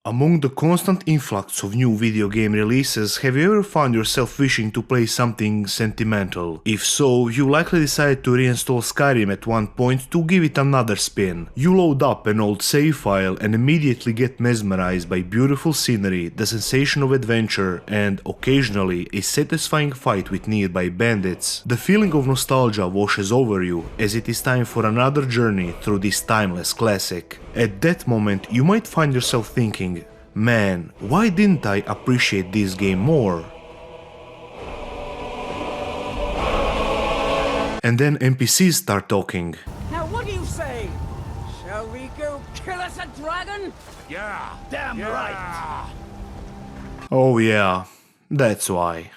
Among the constant influx of new video game releases, have you ever found yourself wishing to play something sentimental? If so, you likely decided to reinstall Skyrim at one point to give it another spin. You load up an old save file and immediately get mesmerized by beautiful scenery, the sensation of adventure, and occasionally a satisfying fight with nearby bandits. The feeling of nostalgia washes over you as it is time for another journey through this timeless classic. At that moment, you might find yourself thinking, man, why didn't I appreciate this game more? And then NPCs start talking. Now what do you say? Shall we go kill us a dragon? Yeah. Damn right. Oh yeah, that's why.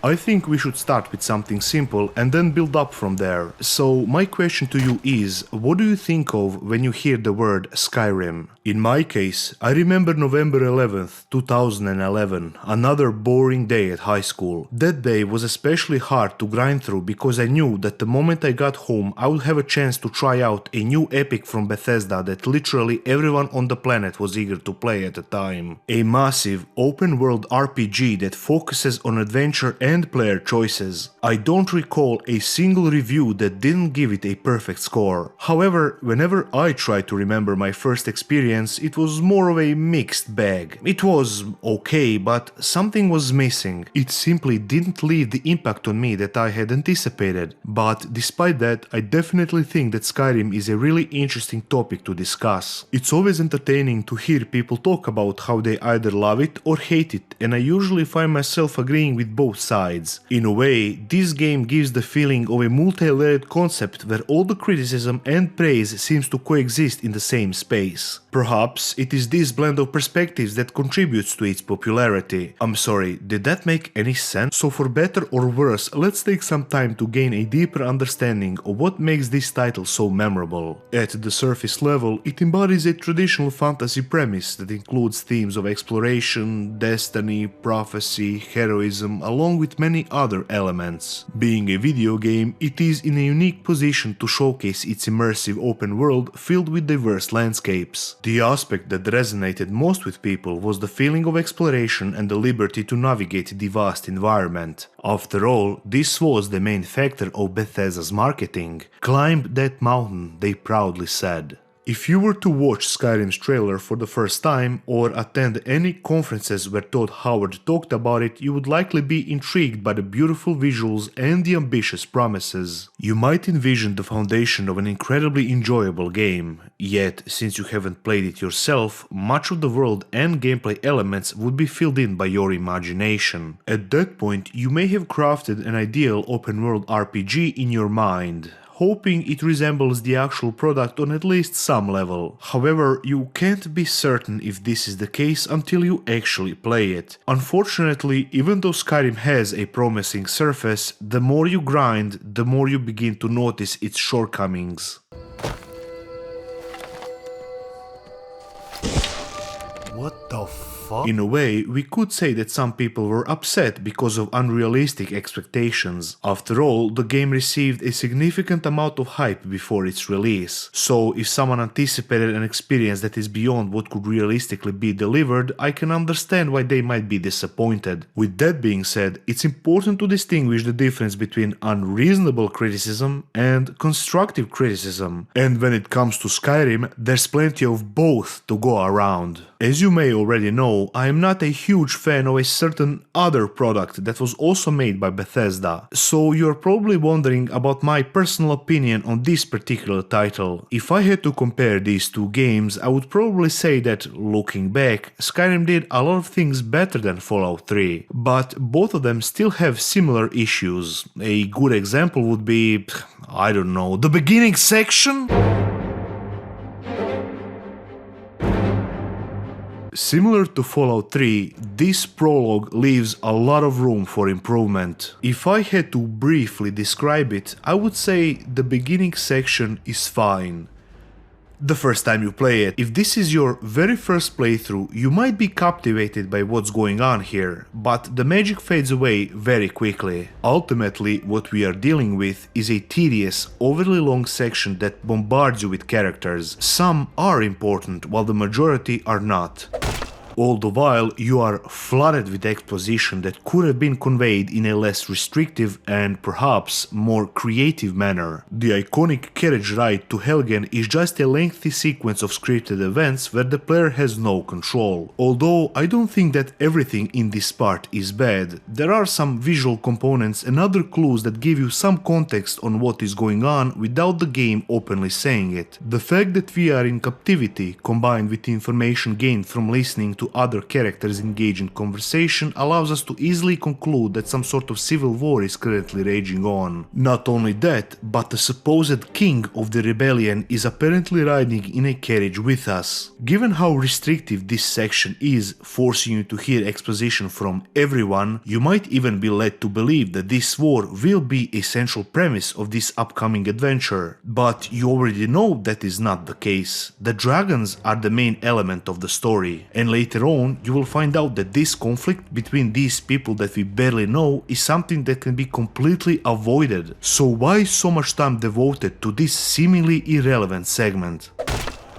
I think we should start with something simple and then build up from there. So my question to you is, what do you think of when you hear the word Skyrim? In my case, I remember November 11th, 2011, another boring day at high school. That day was especially hard to grind through because I knew that the moment I got home I would have a chance to try out a new epic from Bethesda that literally everyone on the planet was eager to play at the time. A massive open world RPG that focuses on adventure and player choices. I don't recall a single review that didn't give it a perfect score. However, whenever I try to remember my first experience, it was more of a mixed bag. It was okay, but something was missing. It simply didn't leave the impact on me that I had anticipated. But despite that, I definitely think that Skyrim is a really interesting topic to discuss. It's always entertaining to hear people talk about how they either love it or hate it, and I usually find myself agreeing with both sides. In a way, this game gives the feeling of a multi-layered concept where all the criticism and praise seems to coexist in the same space. Perhaps it is this blend of perspectives that contributes to its popularity. I'm sorry, did that make any sense? So for better or worse, let's take some time to gain a deeper understanding of what makes this title so memorable. At the surface level, it embodies a traditional fantasy premise that includes themes of exploration, destiny, prophecy, heroism, along with many other elements. Being a video game, it is in a unique position to showcase its immersive open world filled with diverse landscapes. The aspect that resonated most with people was the feeling of exploration and the liberty to navigate the vast environment. After all, this was the main factor of Bethesda's marketing. Climb that mountain, they proudly said. If you were to watch Skyrim's trailer for the first time or attend any conferences where Todd Howard talked about it, you would likely be intrigued by the beautiful visuals and the ambitious promises. You might envision the foundation of an incredibly enjoyable game, yet since you haven't played it yourself, much of the world and gameplay elements would be filled in by your imagination. At that point, you may have crafted an ideal open-world RPG in your mind, hoping it resembles the actual product on at least some level. However, you can't be certain if this is the case until you actually play it. Unfortunately, even though Skyrim has a promising surface, the more you grind, the more you begin to notice its shortcomings. What the fuck? In a way, we could say that some people were upset because of unrealistic expectations. After all, the game received a significant amount of hype before its release. So if someone anticipated an experience that is beyond what could realistically be delivered, I can understand why they might be disappointed. With that being said, it's important to distinguish the difference between unreasonable criticism and constructive criticism. And when it comes to Skyrim, there's plenty of both to go around. As you may already know, I am not a huge fan of a certain other product that was also made by Bethesda, so you're probably wondering about my personal opinion on this particular title. If I had to compare these two games, I would probably say that, looking back, Skyrim did a lot of things better than Fallout 3, but both of them still have similar issues. A good example would be, I don't know, the beginning section? Similar to Fallout 3, this prologue leaves a lot of room for improvement. If I had to briefly describe it, I would say the beginning section is fine. the first time you play it. If this is your very first playthrough, you might be captivated by what's going on here, but the magic fades away very quickly. Ultimately, what we are dealing with is a tedious, overly long section that bombards you with characters. Some are important, while the majority are not. All the while, you are flooded with exposition that could have been conveyed in a less restrictive and perhaps more creative manner. The iconic carriage ride to Helgen is just a lengthy sequence of scripted events where the player has no control. Although I don't think that everything in this part is bad, there are some visual components and other clues that give you some context on what is going on without the game openly saying it. The fact that we are in captivity, combined with the information gained from listening to other characters engage in conversation, allows us to easily conclude that some sort of civil war is currently raging on. Not only that, but the supposed king of the rebellion is apparently riding in a carriage with us. Given how restrictive this section is, forcing you to hear exposition from everyone, you might even be led to believe that this war will be a central premise of this upcoming adventure. But you already know that is not the case. The dragons are the main element of the story, and later on you will find out that this conflict between these people that we barely know is something that can be completely avoided. So why so much time devoted to this seemingly irrelevant segment?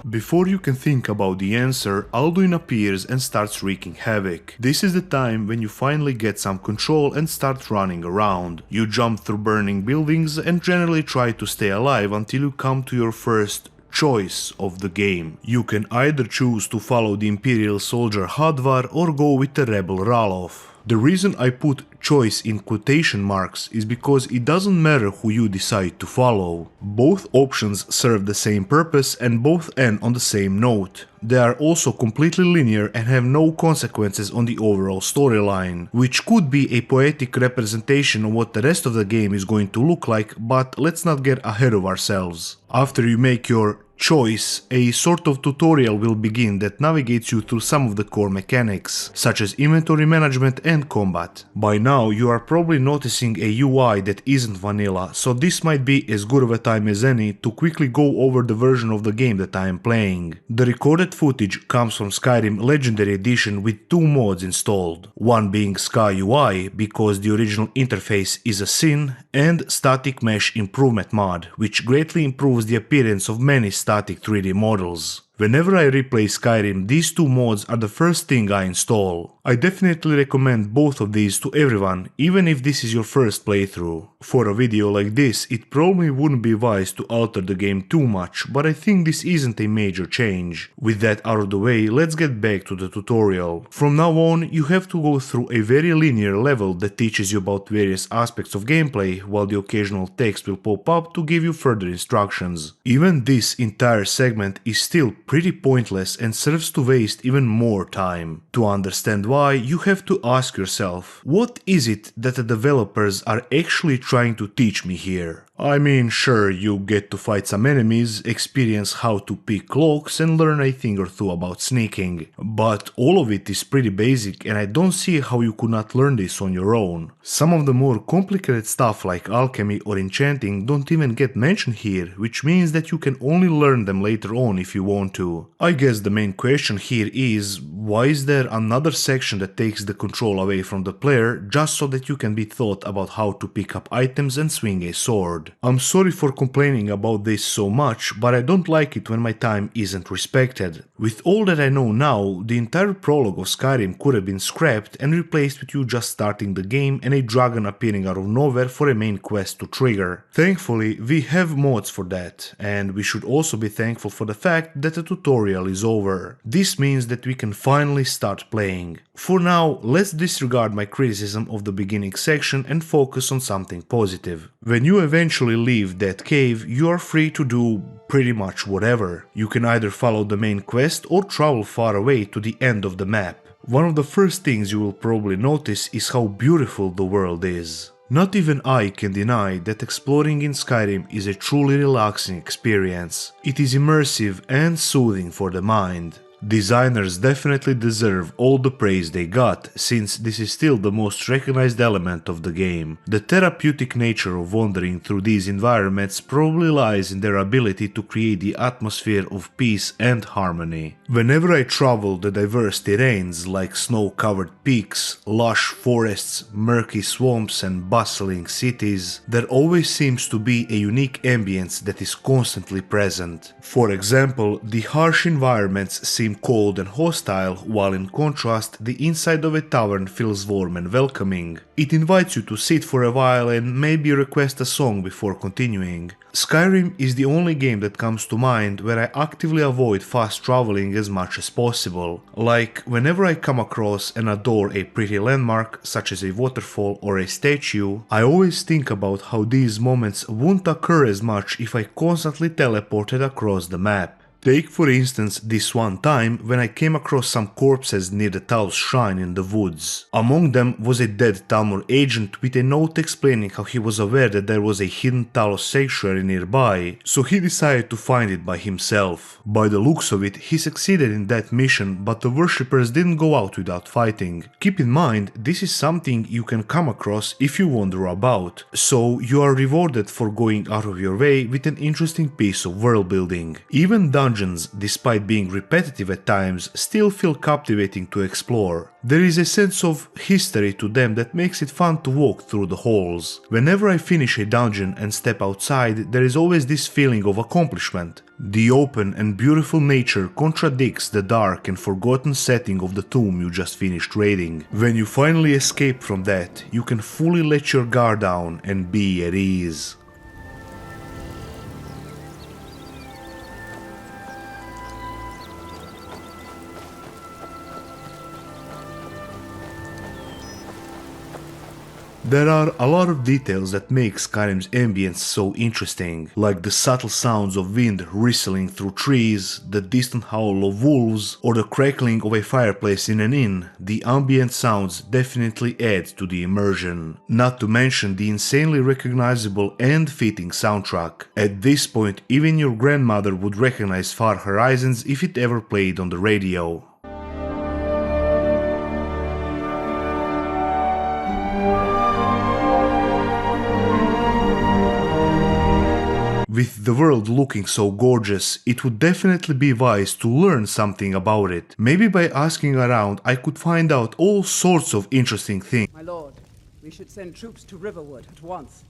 Before you can think about the answer, Alduin appears and starts wreaking havoc. This is the time when you finally get some control and start running around. You jump through burning buildings and generally try to stay alive until you come to your first choice of the game. You can either choose to follow the Imperial soldier Hadvar or go with the rebel Ralof. The reason I put choice in quotation marks is because it doesn't matter who you decide to follow. Both options serve the same purpose and both end on the same note. They are also completely linear and have no consequences on the overall storyline, which could be a poetic representation of what the rest of the game is going to look like, but let's not get ahead of ourselves. After you make your choice, a sort of tutorial will begin that navigates you through some of the core mechanics, such as inventory management and combat. By now you are probably noticing a UI that isn't vanilla, so this might be as good of a time as any to quickly go over the version of the game that I am playing. The recorded footage comes from Skyrim Legendary Edition with two mods installed, one being Sky UI because the original interface is a sin, and Static Mesh Improvement mod, which greatly improves the appearance of many static 3D models. Whenever I replay Skyrim, these two mods are the first thing I install. I definitely recommend both of these to everyone, even if this is your first playthrough. For a video like this, it probably wouldn't be wise to alter the game too much, but I think this isn't a major change. With that out of the way, let's get back to the tutorial. From now on, you have to go through a very linear level that teaches you about various aspects of gameplay, while the occasional text will pop up to give you further instructions. Even this entire segment is still pretty pointless and serves to waste even more time. To understand why, you have to ask yourself, what is it that the developers are actually trying to teach me here? I mean, sure, you get to fight some enemies, experience how to pick locks and learn a thing or two about sneaking, but all of it is pretty basic and I don't see how you could not learn this on your own. Some of the more complicated stuff like alchemy or enchanting don't even get mentioned here, which means that you can only learn them later on if you want to. I guess the main question here is, why is there another section that takes the control away from the player just so that you can be taught about how to pick up items and swing a sword? I'm sorry for complaining about this so much, but I don't like it when my time isn't respected. With all that I know now, the entire prologue of Skyrim could have been scrapped and replaced with you just starting the game and a dragon appearing out of nowhere for a main quest to trigger. Thankfully, we have mods for that, and we should also be thankful for the fact that the tutorial is over. This means that we can finally start playing. For now, let's disregard my criticism of the beginning section and focus on something positive. When you eventually leave that cave, you are free to do pretty much whatever. You can either follow the main quest or travel far away to the end of the map. One of the first things you will probably notice is how beautiful the world is. Not even I can deny that exploring in Skyrim is a truly relaxing experience. It is immersive and soothing for the mind. Designers definitely deserve all the praise they got, since this is still the most recognized element of the game. The therapeutic nature of wandering through these environments probably lies in their ability to create the atmosphere of peace and harmony. Whenever I travel the diverse terrains like snow-covered peaks, lush forests, murky swamps and bustling cities, there always seems to be a unique ambience that is constantly present. For example, the harsh environments seem cold and hostile, while in contrast the inside of a tavern feels warm and welcoming. It invites you to sit for a while and maybe request a song before continuing. Skyrim is the only game that comes to mind where I actively avoid fast traveling as much as possible. Like, whenever I come across and adore a pretty landmark, such as a waterfall or a statue, I always think about how these moments wouldn't occur as much if I constantly teleported across the map. Take for instance this one time when I came across some corpses near the Talos shrine in the woods. Among them was a dead Talmor agent with a note explaining how he was aware that there was a hidden Talos sanctuary nearby, so he decided to find it by himself. By the looks of it, he succeeded in that mission, but the worshippers didn't go out without fighting. Keep in mind, this is something you can come across if you wander about, so you are rewarded for going out of your way with an interesting piece of world building. Even dungeons, despite being repetitive at times, still feel captivating to explore. There is a sense of history to them that makes it fun to walk through the halls. Whenever I finish a dungeon and step outside, there is always this feeling of accomplishment. The open and beautiful nature contradicts the dark and forgotten setting of the tomb you just finished raiding. When you finally escape from that, you can fully let your guard down and be at ease. There are a lot of details that make Skyrim's ambience so interesting, like the subtle sounds of wind whistling through trees, the distant howl of wolves, or the crackling of a fireplace in an inn. The ambient sounds definitely add to the immersion, not to mention the insanely recognizable and fitting soundtrack. At this point, even your grandmother would recognize Far Horizons if it ever played on the radio. With the world looking so gorgeous, it would definitely be wise to learn something about it. Maybe by asking around I could find out all sorts of interesting things. My lord, we should send troops to Riverwood at once.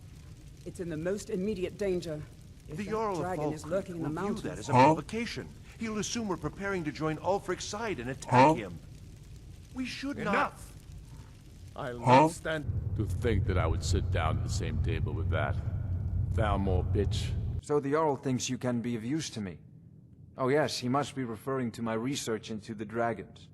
It's in the most immediate danger. If The that Jarl of dragon is Falkreath lurking in the will view that mountains. as a provocation. He'll assume we're preparing to join Ulfric's side and attack him. We should not. I'll stand to think that I would sit down at the same table with that Thalmor bitch. So the Jarl thinks you can be of use to me. Oh yes, he must be referring to my research into the dragons.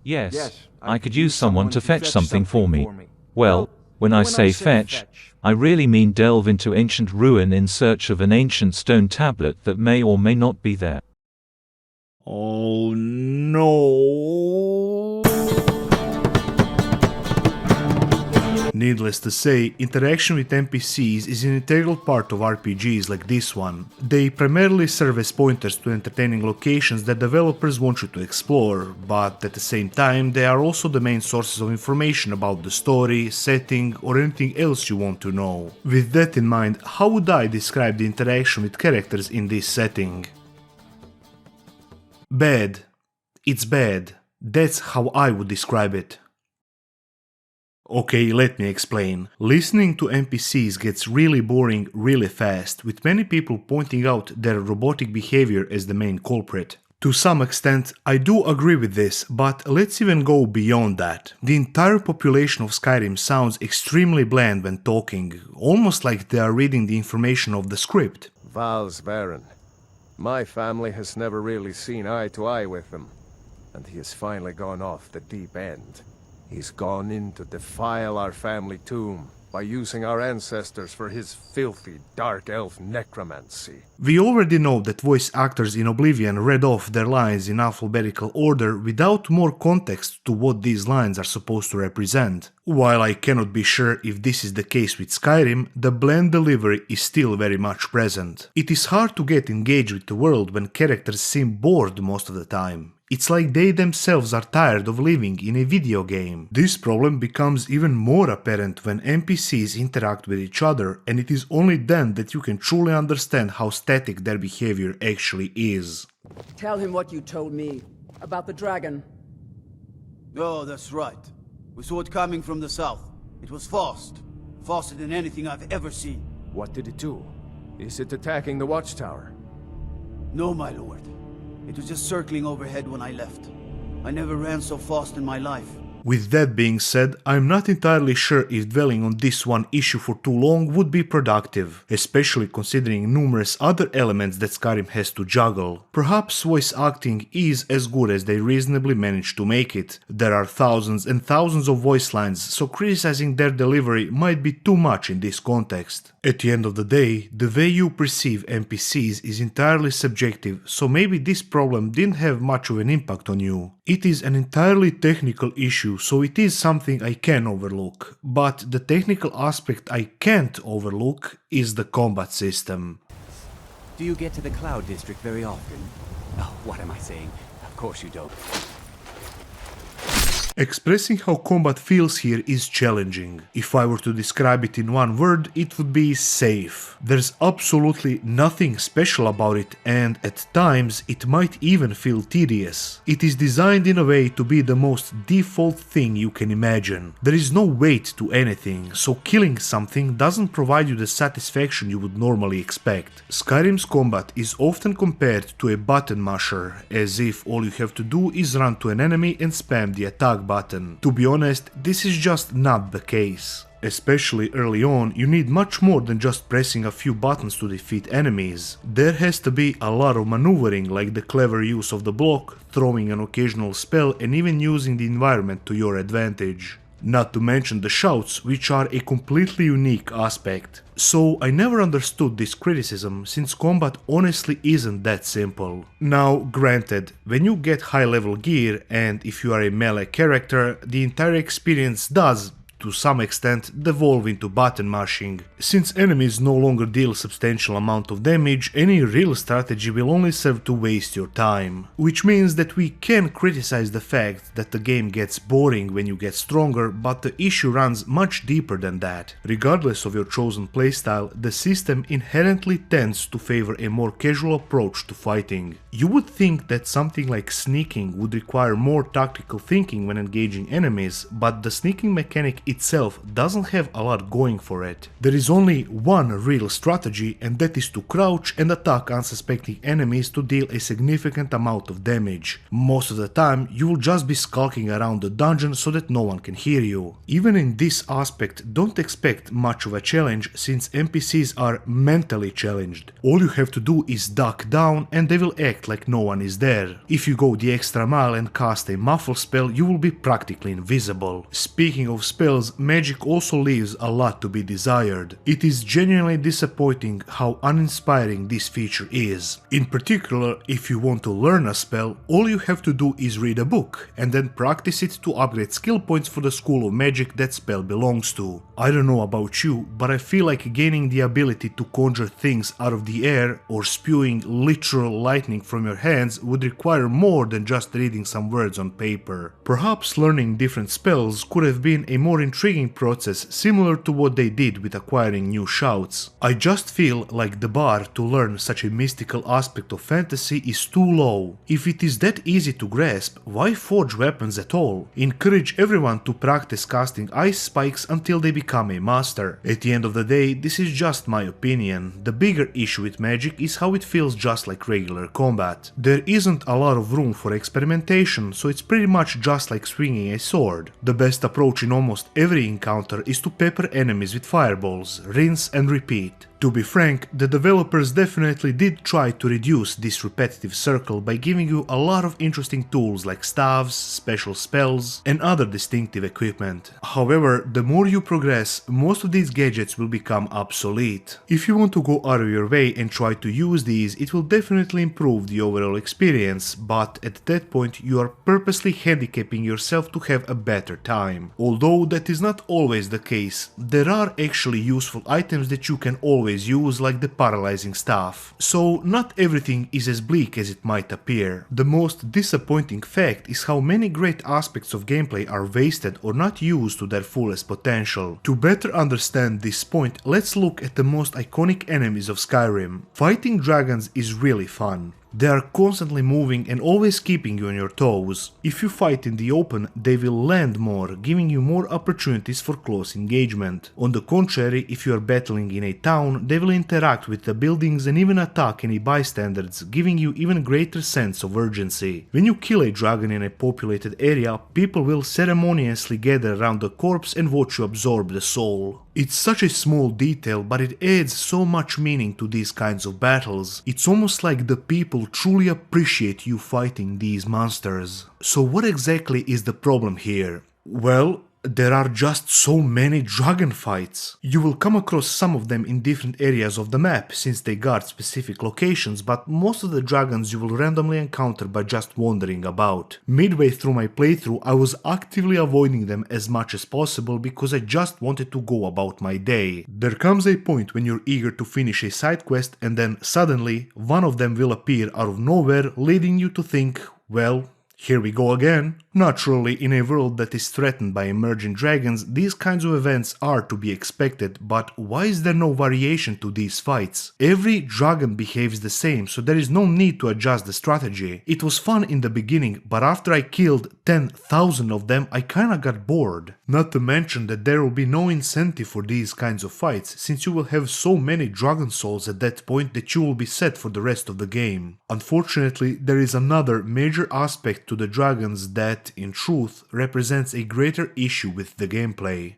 Yes, I could use someone to fetch something for me. Well, when I say fetch, I really mean delve into ancient ruin in search of an ancient stone tablet that may or may not be there. Oh no! Needless to say, interaction with NPCs is an integral part of RPGs like this one. They primarily serve as pointers to entertaining locations that developers want you to explore, but at the same time they are also the main sources of information about the story, setting, or anything else you want to know. With that in mind, how would I describe the interaction with characters in this setting? Bad. It's bad. That's how I would describe it. Okay, let me explain. Listening to NPCs gets really boring really fast, with many people pointing out their robotic behavior as the main culprit. To some extent, I do agree with this, but let's even go beyond that. The entire population of Skyrim sounds extremely bland when talking, almost like they are reading the information of the script. Val's Baron. My family has never really seen eye to eye with him, and he has finally gone off the deep end. He's gone in to defile our family tomb by using our ancestors for his filthy dark elf necromancy. We already know that voice actors in Oblivion read off their lines in alphabetical order without more context to what these lines are supposed to represent. While I cannot be sure if this is the case with Skyrim, the bland delivery is still very much present. It is hard to get engaged with the world when characters seem bored most of the time. It's like they themselves are tired of living in a video game. This problem becomes even more apparent when NPCs interact with each other, and it is only then that you can truly understand how static their behavior actually is. Tell him what you told me about the dragon. Oh, that's right. We saw it coming from the south. It was fast. Faster than anything I've ever seen. What did it do? Is it attacking the watchtower? No, my lord. It was just circling overhead when I left. I never ran so fast in my life. With that being said, I'm not entirely sure if dwelling on this one issue for too long would be productive, especially considering numerous other elements that Skyrim has to juggle. Perhaps voice acting is as good as they reasonably managed to make it. There are thousands and thousands of voice lines, so criticizing their delivery might be too much in this context. At the end of the day, the way you perceive NPCs is entirely subjective, so maybe this problem didn't have much of an impact on you. It is an entirely technical issue, so it is something I can overlook. But the technical aspect I can't overlook is the combat system. Do you get to the Cloud District very often? Oh, what am I saying? Of course you don't. Expressing how combat feels here is challenging. If I were to describe it in one word, it would be safe. There's absolutely nothing special about it, and at times it might even feel tedious. It is designed in a way to be the most default thing you can imagine. There is no weight to anything, so killing something doesn't provide you the satisfaction you would normally expect. Skyrim's combat is often compared to a button masher, as if all you have to do is run to an enemy and spam the attack button. To be honest, this is just not the case. Especially early on, you need much more than just pressing a few buttons to defeat enemies. There has to be a lot of maneuvering, like the clever use of the block, throwing an occasional spell, and even using the environment to your advantage. Not to mention the shouts, which are a completely unique aspect. So I never understood this criticism, since combat honestly isn't that simple. Now granted, when you get high level gear, and if you are a melee character, the entire experience does, to some extent, devolve into button mashing. Since enemies no longer deal substantial amount of damage, any real strategy will only serve to waste your time. Which means that we can criticize the fact that the game gets boring when you get stronger, but the issue runs much deeper than that. Regardless of your chosen playstyle, the system inherently tends to favor a more casual approach to fighting. You would think that something like sneaking would require more tactical thinking when engaging enemies, but the sneaking mechanic itself doesn't have a lot going for it. There is only one real strategy, and that is to crouch and attack unsuspecting enemies to deal a significant amount of damage. Most of the time you will just be skulking around the dungeon so that no one can hear you. Even in this aspect, don't expect much of a challenge, since NPCs are mentally challenged. All you have to do is duck down and they will act like no one is there. If you go the extra mile and cast a muffle spell, you will be practically invisible. Speaking of spells, magic also leaves a lot to be desired. It is genuinely disappointing how uninspiring this feature is. In particular, if you want to learn a spell, all you have to do is read a book, and then practice it to upgrade skill points for the school of magic that spell belongs to. I don't know about you, but I feel like gaining the ability to conjure things out of the air or spewing literal lightning from your hands would require more than just reading some words on paper. Perhaps learning different spells could have been a more intriguing process, similar to what they did with acquiring new shouts. I just feel like the bar to learn such a mystical aspect of fantasy is too low. If it is that easy to grasp, why forge weapons at all? Encourage everyone to practice casting ice spikes until they become a master. At the end of the day, this is just my opinion. The bigger issue with magic is how it feels just like regular combat. There isn't a lot of room for experimentation, so it's pretty much just like swinging a sword. The best approach in almost every encounter is to pepper enemies with fireballs, rinse and repeat. To be frank, the developers definitely did try to reduce this repetitive circle by giving you a lot of interesting tools like staves, special spells, and other distinctive equipment. However, the more you progress, most of these gadgets will become obsolete. If you want to go out of your way and try to use these, it will definitely improve the overall experience, but at that point you are purposely handicapping yourself to have a better time. Although that is not always the case, there are actually useful items that you can always always use, like the paralyzing staff. So not everything is as bleak as it might appear. The most disappointing fact is how many great aspects of gameplay are wasted or not used to their fullest potential. To better understand this point, let's look at the most iconic enemies of Skyrim. Fighting dragons is really fun. They are constantly moving and always keeping you on your toes. If you fight in the open, they will land more, giving you more opportunities for close engagement. On the contrary, if you are battling in a town, they will interact with the buildings and even attack any bystanders, giving you even greater sense of urgency. When you kill a dragon in a populated area, people will ceremoniously gather around the corpse and watch you absorb the soul. It's such a small detail, but it adds so much meaning to these kinds of battles. It's almost like the people truly appreciate you fighting these monsters. So what exactly is the problem here? Well, there are just so many dragon fights. You will come across some of them in different areas of the map, since they guard specific locations, but most of the dragons you will randomly encounter by just wandering about. Midway through my playthrough, I was actively avoiding them as much as possible because I just wanted to go about my day. There comes a point when you're eager to finish a side quest and then suddenly one of them will appear out of nowhere, leading you to think, well, here we go again. Naturally, in a world that is threatened by emerging dragons, these kinds of events are to be expected, but why is there no variation to these fights? Every dragon behaves the same, so there is no need to adjust the strategy. It was fun in the beginning, but after I killed 10,000 of them, I kinda got bored. Not to mention that there will be no incentive for these kinds of fights, since you will have so many dragon souls at that point that you will be set for the rest of the game. Unfortunately, there is another major aspect to the dragons that, in truth, represents a greater issue with the gameplay.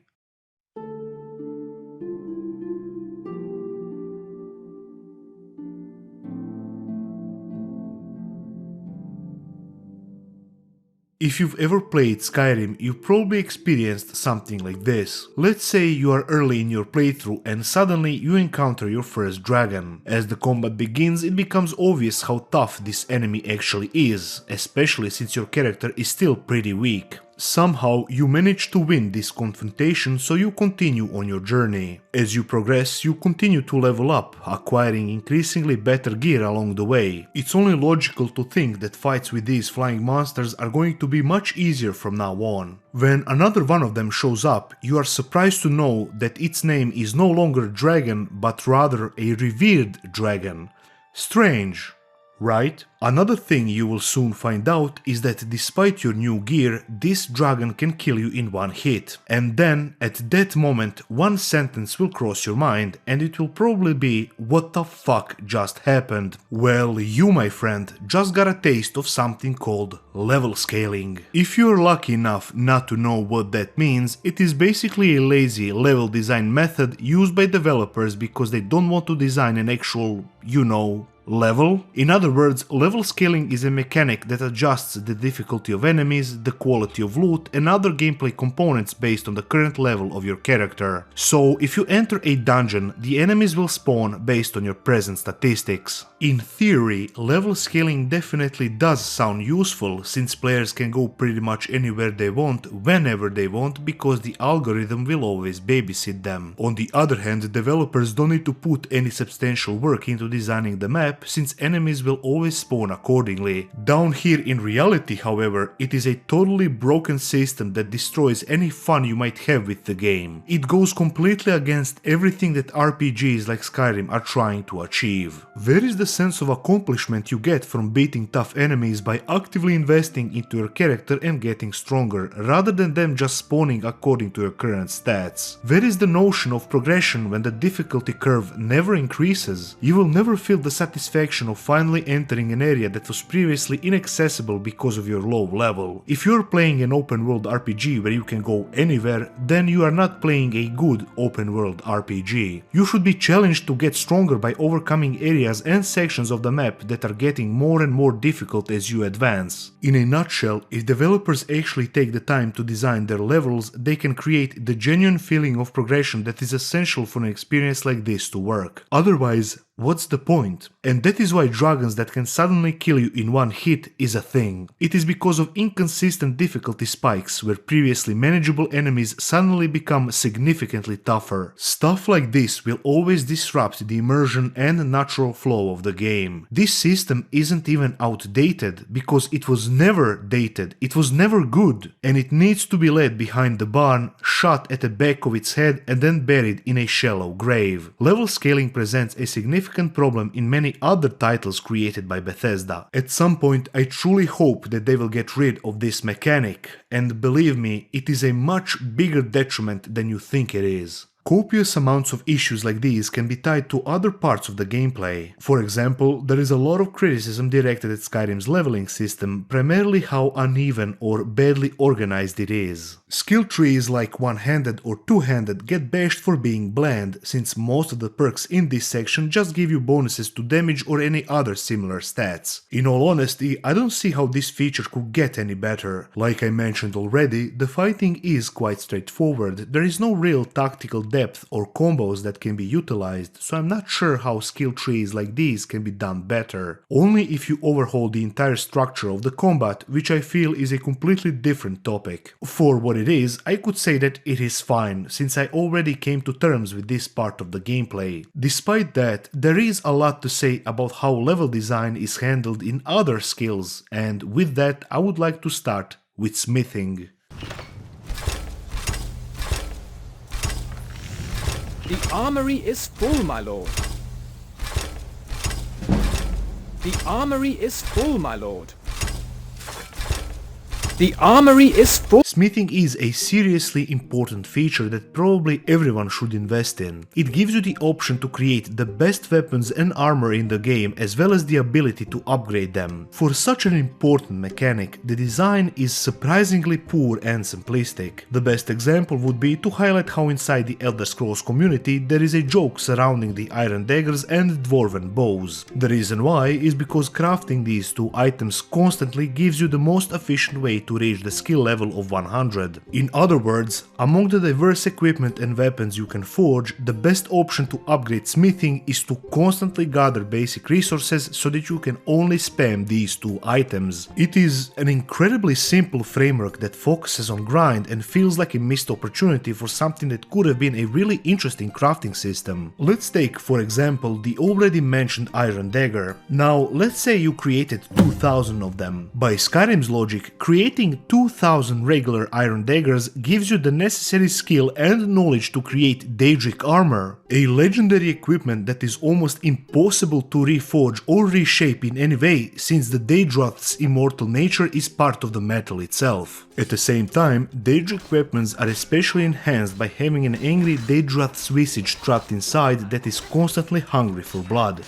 If you've ever played Skyrim, you've probably experienced something like this. Let's say you are early in your playthrough and suddenly you encounter your first dragon. As the combat begins, it becomes obvious how tough this enemy actually is, especially since your character is still pretty weak. Somehow you manage to win this confrontation, so you continue on your journey. As you progress, you continue to level up, acquiring increasingly better gear along the way. It's only logical to think that fights with these flying monsters are going to be much easier from now on. When another one of them shows up, you are surprised to know that its name is no longer dragon, but rather a revered dragon. Strange, right? Another thing you will soon find out is that despite your new gear, this dragon can kill you in one hit. And then, at that moment, one sentence will cross your mind, and it will probably be, what the fuck just happened? Well, you, my friend, just got a taste of something called level scaling. If you're lucky enough not to know what that means, it is basically a lazy level design method used by developers because they don't want to design an actual, level. In other words, level scaling is a mechanic that adjusts the difficulty of enemies, the quality of loot, and other gameplay components based on the current level of your character. So, if you enter a dungeon, the enemies will spawn based on your present statistics. In theory, level scaling definitely does sound useful, since players can go pretty much anywhere they want, whenever they want, because the algorithm will always babysit them. On the other hand, developers don't need to put any substantial work into designing the map, since enemies will always spawn accordingly. Down here in reality, however, it is a totally broken system that destroys any fun you might have with the game. It goes completely against everything that RPGs like Skyrim are trying to achieve. Where is the sense of accomplishment you get from beating tough enemies by actively investing into your character and getting stronger, rather than them just spawning according to your current stats? Where is the notion of progression when the difficulty curve never increases? You will never feel the satisfaction of finally entering an area that was previously inaccessible because of your low level. If you're playing an open world RPG where you can go anywhere, then you are not playing a good open world RPG. You should be challenged to get stronger by overcoming areas and sections of the map that are getting more and more difficult as you advance. In a nutshell, if developers actually take the time to design their levels, they can create the genuine feeling of progression that is essential for an experience like this to work. Otherwise, What's the point? And that is why dragons that can suddenly kill you in one hit is a thing. It is because of inconsistent difficulty spikes where previously manageable enemies suddenly become significantly tougher. Stuff like this will always disrupt the immersion and natural flow of the game. This system isn't even outdated because it was never dated, it was never good, and it needs to be led behind the barn, shot at the back of its head and then buried in a shallow grave. Level scaling presents a significant problem in many other titles created by Bethesda. At some point I truly hope that they will get rid of this mechanic, and believe me, it is a much bigger detriment than you think it is. Copious amounts of issues like these can be tied to other parts of the gameplay. For example, there is a lot of criticism directed at Skyrim's leveling system, primarily how uneven or badly organized it is. Skill trees like one-handed or two-handed get bashed for being bland, since most of the perks in this section just give you bonuses to damage or any other similar stats. In all honesty, I don't see how this feature could get any better. Like I mentioned already, the fighting is quite straightforward, there is no real tactical depth or combos that can be utilized, so I'm not sure how skill trees like these can be done better. Only if you overhaul the entire structure of the combat, which I feel is a completely different topic. For what it is, I could say that it is fine, since I already came to terms with this part of the gameplay. Despite that, there is a lot to say about how level design is handled in other skills, and with that I would like to start with smithing. The armory is full, my lord. The armory is full, my lord. The armory is full. Smithing is a seriously important feature that probably everyone should invest in. It gives you the option to create the best weapons and armor in the game, as well as the ability to upgrade them. For such an important mechanic, the design is surprisingly poor and simplistic. The best example would be to highlight how inside the Elder Scrolls community there is a joke surrounding the iron daggers and dwarven bows. The reason why is because crafting these two items constantly gives you the most efficient way to reach the skill level of 100. In other words, among the diverse equipment and weapons you can forge, the best option to upgrade smithing is to constantly gather basic resources so that you can only spam these two items. It is an incredibly simple framework that focuses on grind and feels like a missed opportunity for something that could have been a really interesting crafting system. Let's take, for example, the already mentioned iron dagger. Now, let's say you created 2000 of them. By Skyrim's logic, creating 2000 regular iron daggers gives you the necessary skill and knowledge to create Daedric armor, a legendary equipment that is almost impossible to reforge or reshape in any way, since the Daedroth's immortal nature is part of the metal itself. At the same time, Daedric weapons are especially enhanced by having an angry Daedroth's visage trapped inside that is constantly hungry for blood.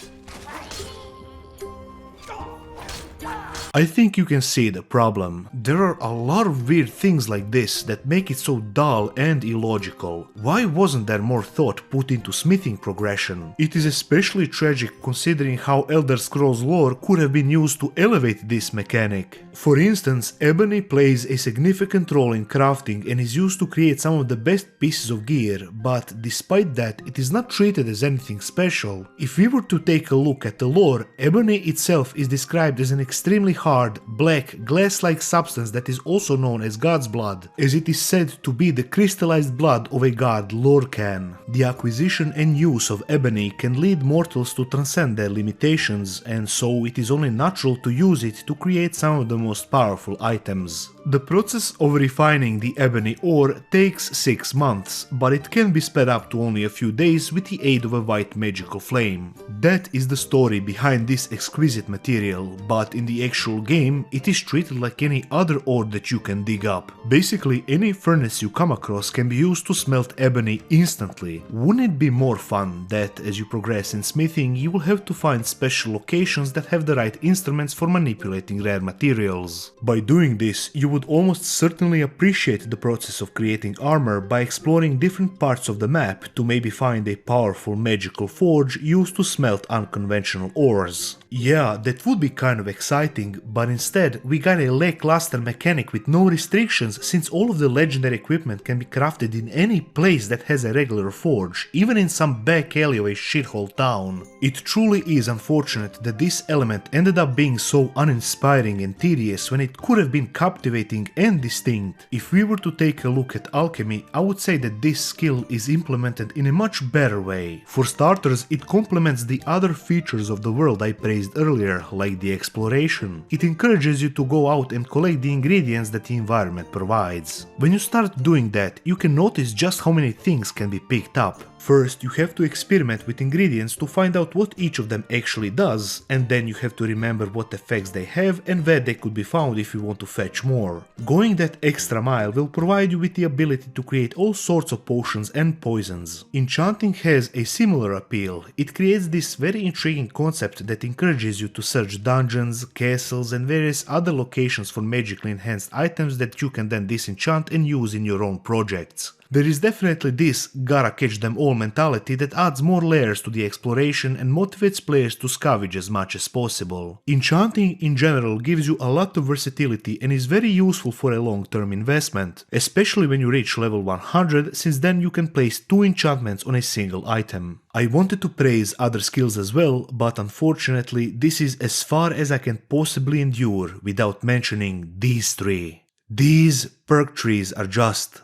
I think you can see the problem. There are a lot of weird things like this that make it so dull and illogical. Why wasn't there more thought put into smithing progression? It is especially tragic considering how Elder Scrolls lore could have been used to elevate this mechanic. For instance, ebony plays a significant role in crafting and is used to create some of the best pieces of gear, but despite that, it is not treated as anything special. If we were to take a look at the lore, ebony itself is described as an extremely hard, black, glass-like substance that is also known as God's blood, as it is said to be the crystallized blood of a god Lorcan. The acquisition and use of ebony can lead mortals to transcend their limitations, and so it is only natural to use it to create some of the most powerful items. The process of refining the ebony ore takes 6 months, but it can be sped up to only a few days with the aid of a white magical flame. That is the story behind this exquisite material, but in the actual game, it is treated like any other ore that you can dig up. Basically, any furnace you come across can be used to smelt ebony instantly. Wouldn't it be more fun that, as you progress in smithing, you will have to find special locations that have the right instruments for manipulating rare materials? By doing this, you would almost certainly appreciate the process of creating armor by exploring different parts of the map to maybe find a powerful magical forge used to smelt unconventional ores. Yeah, that would be kind of exciting, but instead we got a lackluster mechanic with no restrictions, since all of the legendary equipment can be crafted in any place that has a regular forge, even in some back alley of a shithole town. It truly is unfortunate that this element ended up being so uninspiring and tedious when it could have been captivating and distinct. If we were to take a look at alchemy, I would say that this skill is implemented in a much better way. For starters, it complements the other features of the world I praised earlier, like the exploration. It encourages you to go out and collect the ingredients that the environment provides. When you start doing that, you can notice just how many things can be picked up. First, you have to experiment with ingredients to find out what each of them actually does, and then you have to remember what effects they have and where they could be found if you want to fetch more. Going that extra mile will provide you with the ability to create all sorts of potions and poisons. Enchanting has a similar appeal. It creates this very intriguing concept that encourages you to search dungeons, castles, and various other locations for magically enhanced items that you can then disenchant and use in your own projects. There is definitely this gotta catch them all mentality that adds more layers to the exploration and motivates players to scavenge as much as possible. Enchanting in general gives you a lot of versatility and is very useful for a long-term investment, especially when you reach level 100, since then you can place 2 enchantments on a single item. I wanted to praise other skills as well, but unfortunately this is as far as I can possibly endure without mentioning these 3. These perk trees are just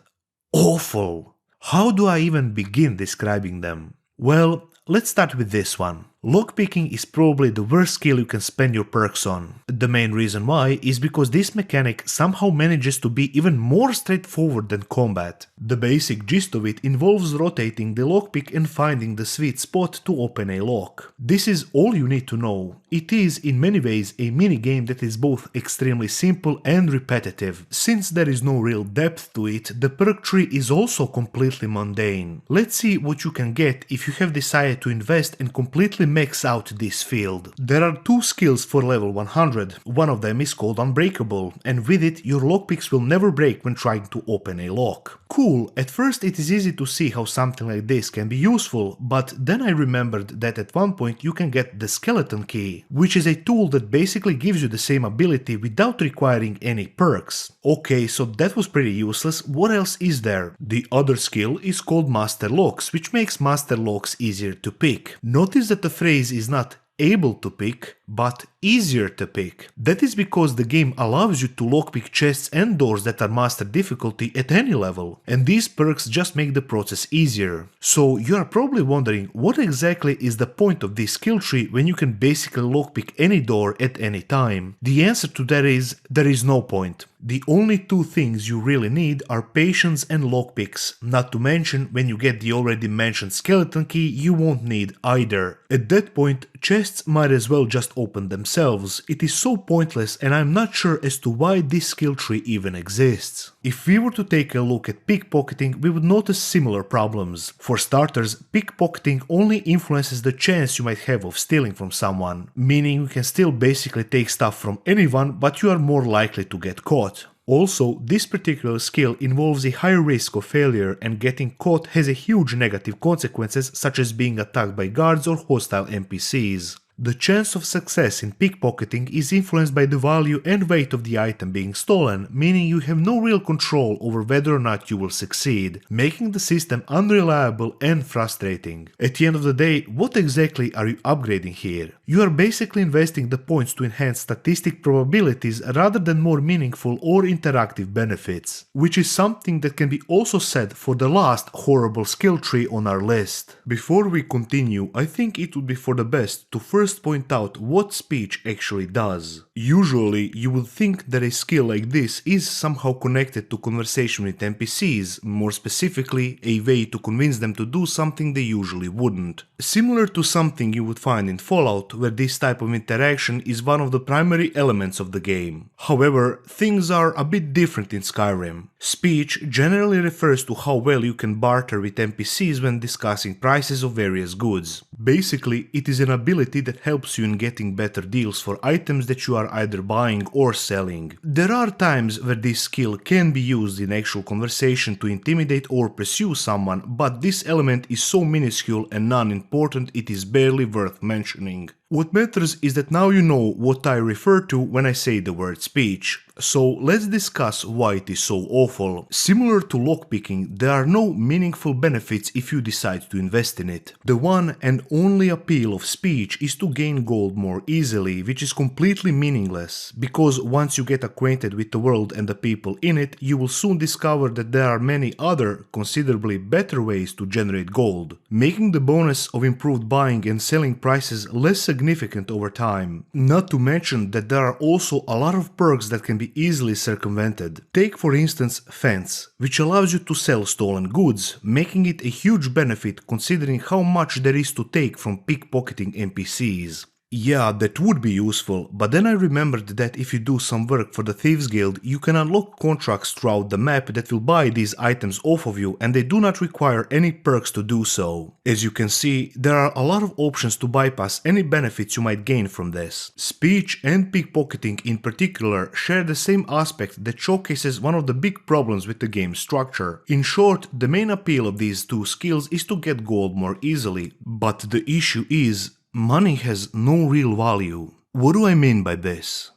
awful. How do I even begin describing them? Well, let's start with this one. Lockpicking is probably the worst skill you can spend your perks on. The main reason why is because this mechanic somehow manages to be even more straightforward than combat. The basic gist of it involves rotating the lockpick and finding the sweet spot to open a lock. This is all you need to know. It is in many ways a minigame that is both extremely simple and repetitive. Since there is no real depth to it, the perk tree is also completely mundane. Let's see what you can get if you have decided to invest and completely max out this field. There are 2 skills for level 100, one of them is called Unbreakable, and with it your lockpicks will never break when trying to open a lock. Cool, at first it is easy to see how something like this can be useful, but then I remembered that at one point you can get the Skeleton Key, which is a tool that basically gives you the same ability without requiring any perks. Okay, so that was pretty useless. What else is there? The other skill is called Master Locks, which makes Master Locks easier to pick. Notice that the phrase is not able to pick, but easier to pick. That is because the game allows you to lockpick chests and doors that are master difficulty at any level, and these perks just make the process easier. So you are probably wondering what exactly is the point of this skill tree when you can basically lockpick any door at any time. The answer to that is there is no point. The only 2 things you really need are patience and lockpicks, not to mention when you get the already mentioned skeleton key you won't need either. At that point, chests might as well just open themselves. It is so pointless and I'm not sure as to why this skill tree even exists. If we were to take a look at pickpocketing, we would notice similar problems. For starters, pickpocketing only influences the chance you might have of stealing from someone, meaning you can still basically take stuff from anyone, but you are more likely to get caught. Also, this particular skill involves a high risk of failure, and getting caught has a huge negative consequences, such as being attacked by guards or hostile NPCs. The chance of success in pickpocketing is influenced by the value and weight of the item being stolen, meaning you have no real control over whether or not you will succeed, making the system unreliable and frustrating. At the end of the day, what exactly are you upgrading here? You are basically investing the points to enhance statistic probabilities rather than more meaningful or interactive benefits, which is something that can be also said for the last horrible skill tree on our list. Before we continue, I think it would be for the best to first point out what speech actually does. Usually, you would think that a skill like this is somehow connected to conversation with NPCs, more specifically, a way to convince them to do something they usually wouldn't. Similar to something you would find in Fallout, where this type of interaction is one of the primary elements of the game. However, things are a bit different in Skyrim. Speech generally refers to how well you can barter with NPCs when discussing prices of various goods. Basically, it is an ability that helps you in getting better deals for items that you are either buying or selling. There are times where this skill can be used in actual conversation to intimidate or pursue someone, but this element is so minuscule and non-important it is barely worth mentioning. What matters is that now you know what I refer to when I say the word speech. So let's discuss why it is so awful. Similar to lockpicking, there are no meaningful benefits if you decide to invest in it. The one and only appeal of speech is to gain gold more easily, which is completely meaningless, because once you get acquainted with the world and the people in it, you will soon discover that there are many other, considerably better ways to generate gold, making the bonus of improved buying and selling prices less significant over time. Not to mention that there are also a lot of perks that can be easily circumvented. Take for instance Fence, which allows you to sell stolen goods, making it a huge benefit considering how much there is to take from pickpocketing NPCs. Yeah, that would be useful, but then I remembered that if you do some work for the Thieves Guild, you can unlock contracts throughout the map that will buy these items off of you, and they do not require any perks to do so. As you can see, there are a lot of options to bypass any benefits you might gain from this. Speech and pickpocketing in particular share the same aspect that showcases one of the big problems with the game's structure. In short, the main appeal of these two skills is to get gold more easily, but the issue is money has no real value. What do I mean by this?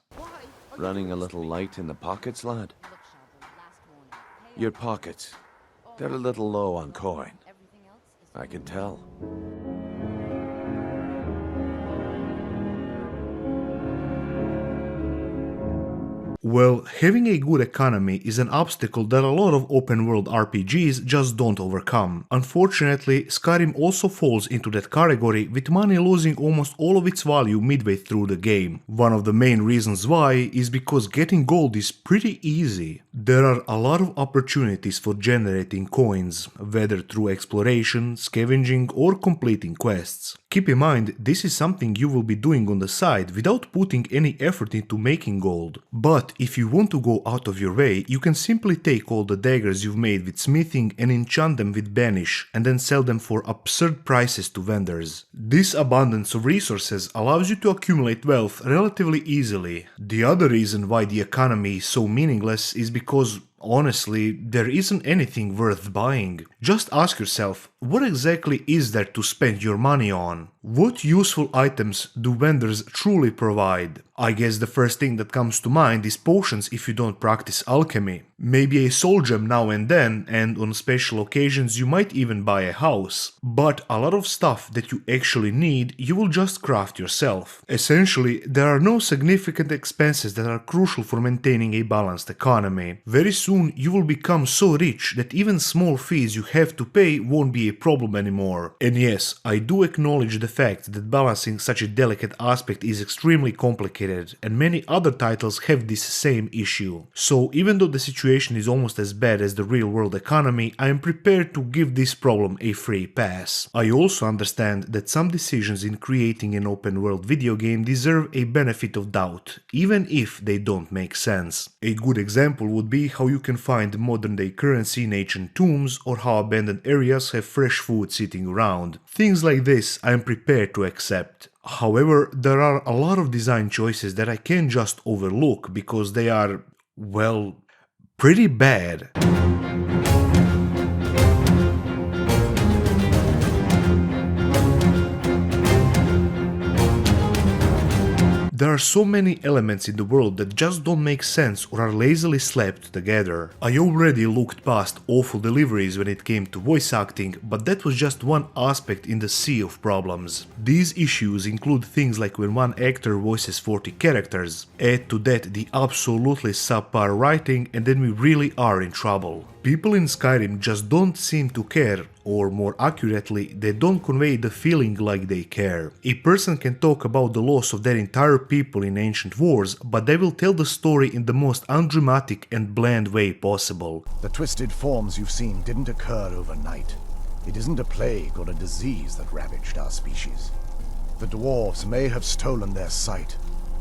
Running a little light in the pockets, lad? Your pockets. They're a little low on coin. I can tell. Well, having a good economy is an obstacle that a lot of open-world RPGs just don't overcome. Unfortunately, Skyrim also falls into that category, with money losing almost all of its value midway through the game. One of the main reasons why is because getting gold is pretty easy. There are a lot of opportunities for generating coins, whether through exploration, scavenging, or completing quests. Keep in mind, this is something you will be doing on the side without putting any effort into making gold. But if you want to go out of your way, you can simply take all the daggers you've made with smithing and enchant them with banish, and then sell them for absurd prices to vendors. This abundance of resources allows you to accumulate wealth relatively easily. The other reason why the economy is so meaningless is because honestly, there isn't anything worth buying. Just ask yourself, what exactly is there to spend your money on? What useful items do vendors truly provide? I guess the first thing that comes to mind is potions if you don't practice alchemy. Maybe a soul gem now and then, and on special occasions you might even buy a house. But a lot of stuff that you actually need, you will just craft yourself. Essentially, there are no significant expenses that are crucial for maintaining a balanced economy. Very soon you will become so rich that even small fees you have to pay won't be a problem anymore. And yes, I do acknowledge the fact that balancing such a delicate aspect is extremely complicated, and many other titles have this same issue. So even though the situation is almost as bad as the real world economy, I am prepared to give this problem a free pass. I also understand that some decisions in creating an open world video game deserve a benefit of doubt, even if they don't make sense. A good example would be how you can find modern day currency in ancient tombs, or how abandoned areas have fresh food sitting around. Things like this I am prepared to accept. However, there are a lot of design choices that I can't just overlook because they are, well, pretty bad. There are so many elements in the world that just don't make sense or are lazily slapped together. I already looked past awful deliveries when it came to voice acting, but that was just one aspect in the sea of problems. These issues include things like when one actor voices 40 characters. Add to that the absolutely subpar writing, and then we really are in trouble. People in Skyrim just don't seem to care, or more accurately, they don't convey the feeling like they care. A person can talk about the loss of their entire people in ancient wars, but they will tell the story in the most undramatic and bland way possible. The twisted forms you've seen didn't occur overnight. It isn't a plague or a disease that ravaged our species. The dwarves may have stolen their sight,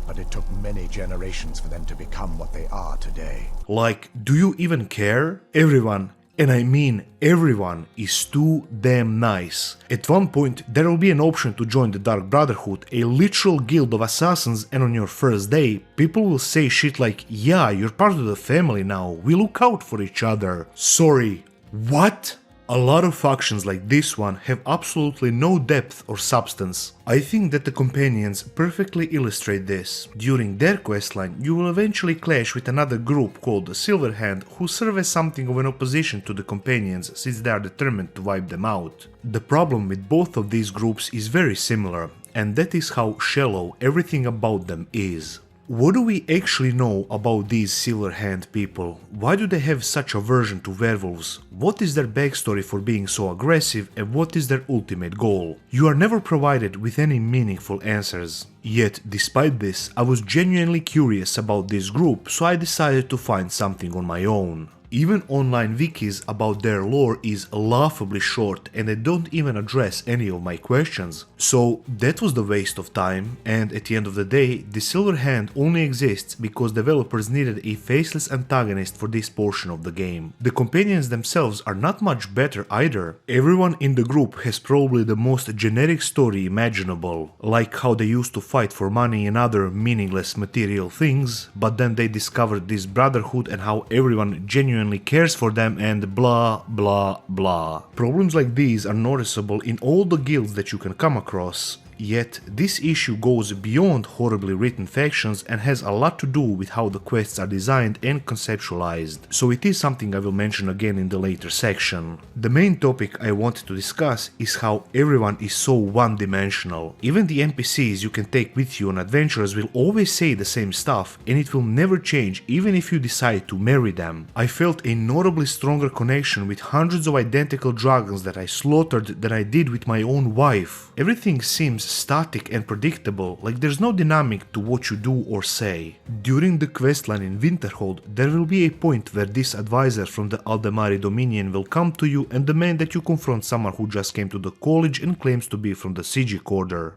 but it took many generations for them to become what they are today. Like, do you even care? Everyone, And I mean everyone is too damn nice. At one point there will be an option to join the Dark Brotherhood, a literal guild of assassins, and on your first day people will say shit like, yeah, you're part of the family now, we look out for each other. Sorry, what? A lot of factions like this one have absolutely no depth or substance. I think that the companions perfectly illustrate this. During their questline, you will eventually clash with another group called the Silverhand, who serve as something of an opposition to the companions since they are determined to wipe them out. The problem with both of these groups is very similar, and that is how shallow everything about them is. What do we actually know about these Silverhand people? Why do they have such aversion to werewolves? What is their backstory for being so aggressive, and what is their ultimate goal? You are never provided with any meaningful answers. Yet, despite this, I was genuinely curious about this group, so I decided to find something on my own. Even online wikis about their lore is laughably short and they don't even address any of my questions. So that was the waste of time, and at the end of the day, the Silverhand only exists because developers needed a faceless antagonist for this portion of the game. The companions themselves are not much better either. Everyone in the group has probably the most generic story imaginable, like how they used to fight for money and other meaningless material things, but then they discovered this brotherhood and how everyone genuinely cares for them and blah blah blah. Problems like these are noticeable in all the guilds that you can come across. Yet, this issue goes beyond horribly written factions and has a lot to do with how the quests are designed and conceptualized, so it is something I will mention again in the later section. The main topic I wanted to discuss is how everyone is so one-dimensional. Even the NPCs you can take with you on adventures will always say the same stuff, and it will never change even if you decide to marry them. I felt a notably stronger connection with hundreds of identical dragons that I slaughtered than I did with my own wife. Everything seems static and predictable, like there's no dynamic to what you do or say. During the questline in Winterhold, there will be a point where this advisor from the Aldemari Dominion will come to you and demand that you confront someone who just came to the college and claims to be from the Sijic Order.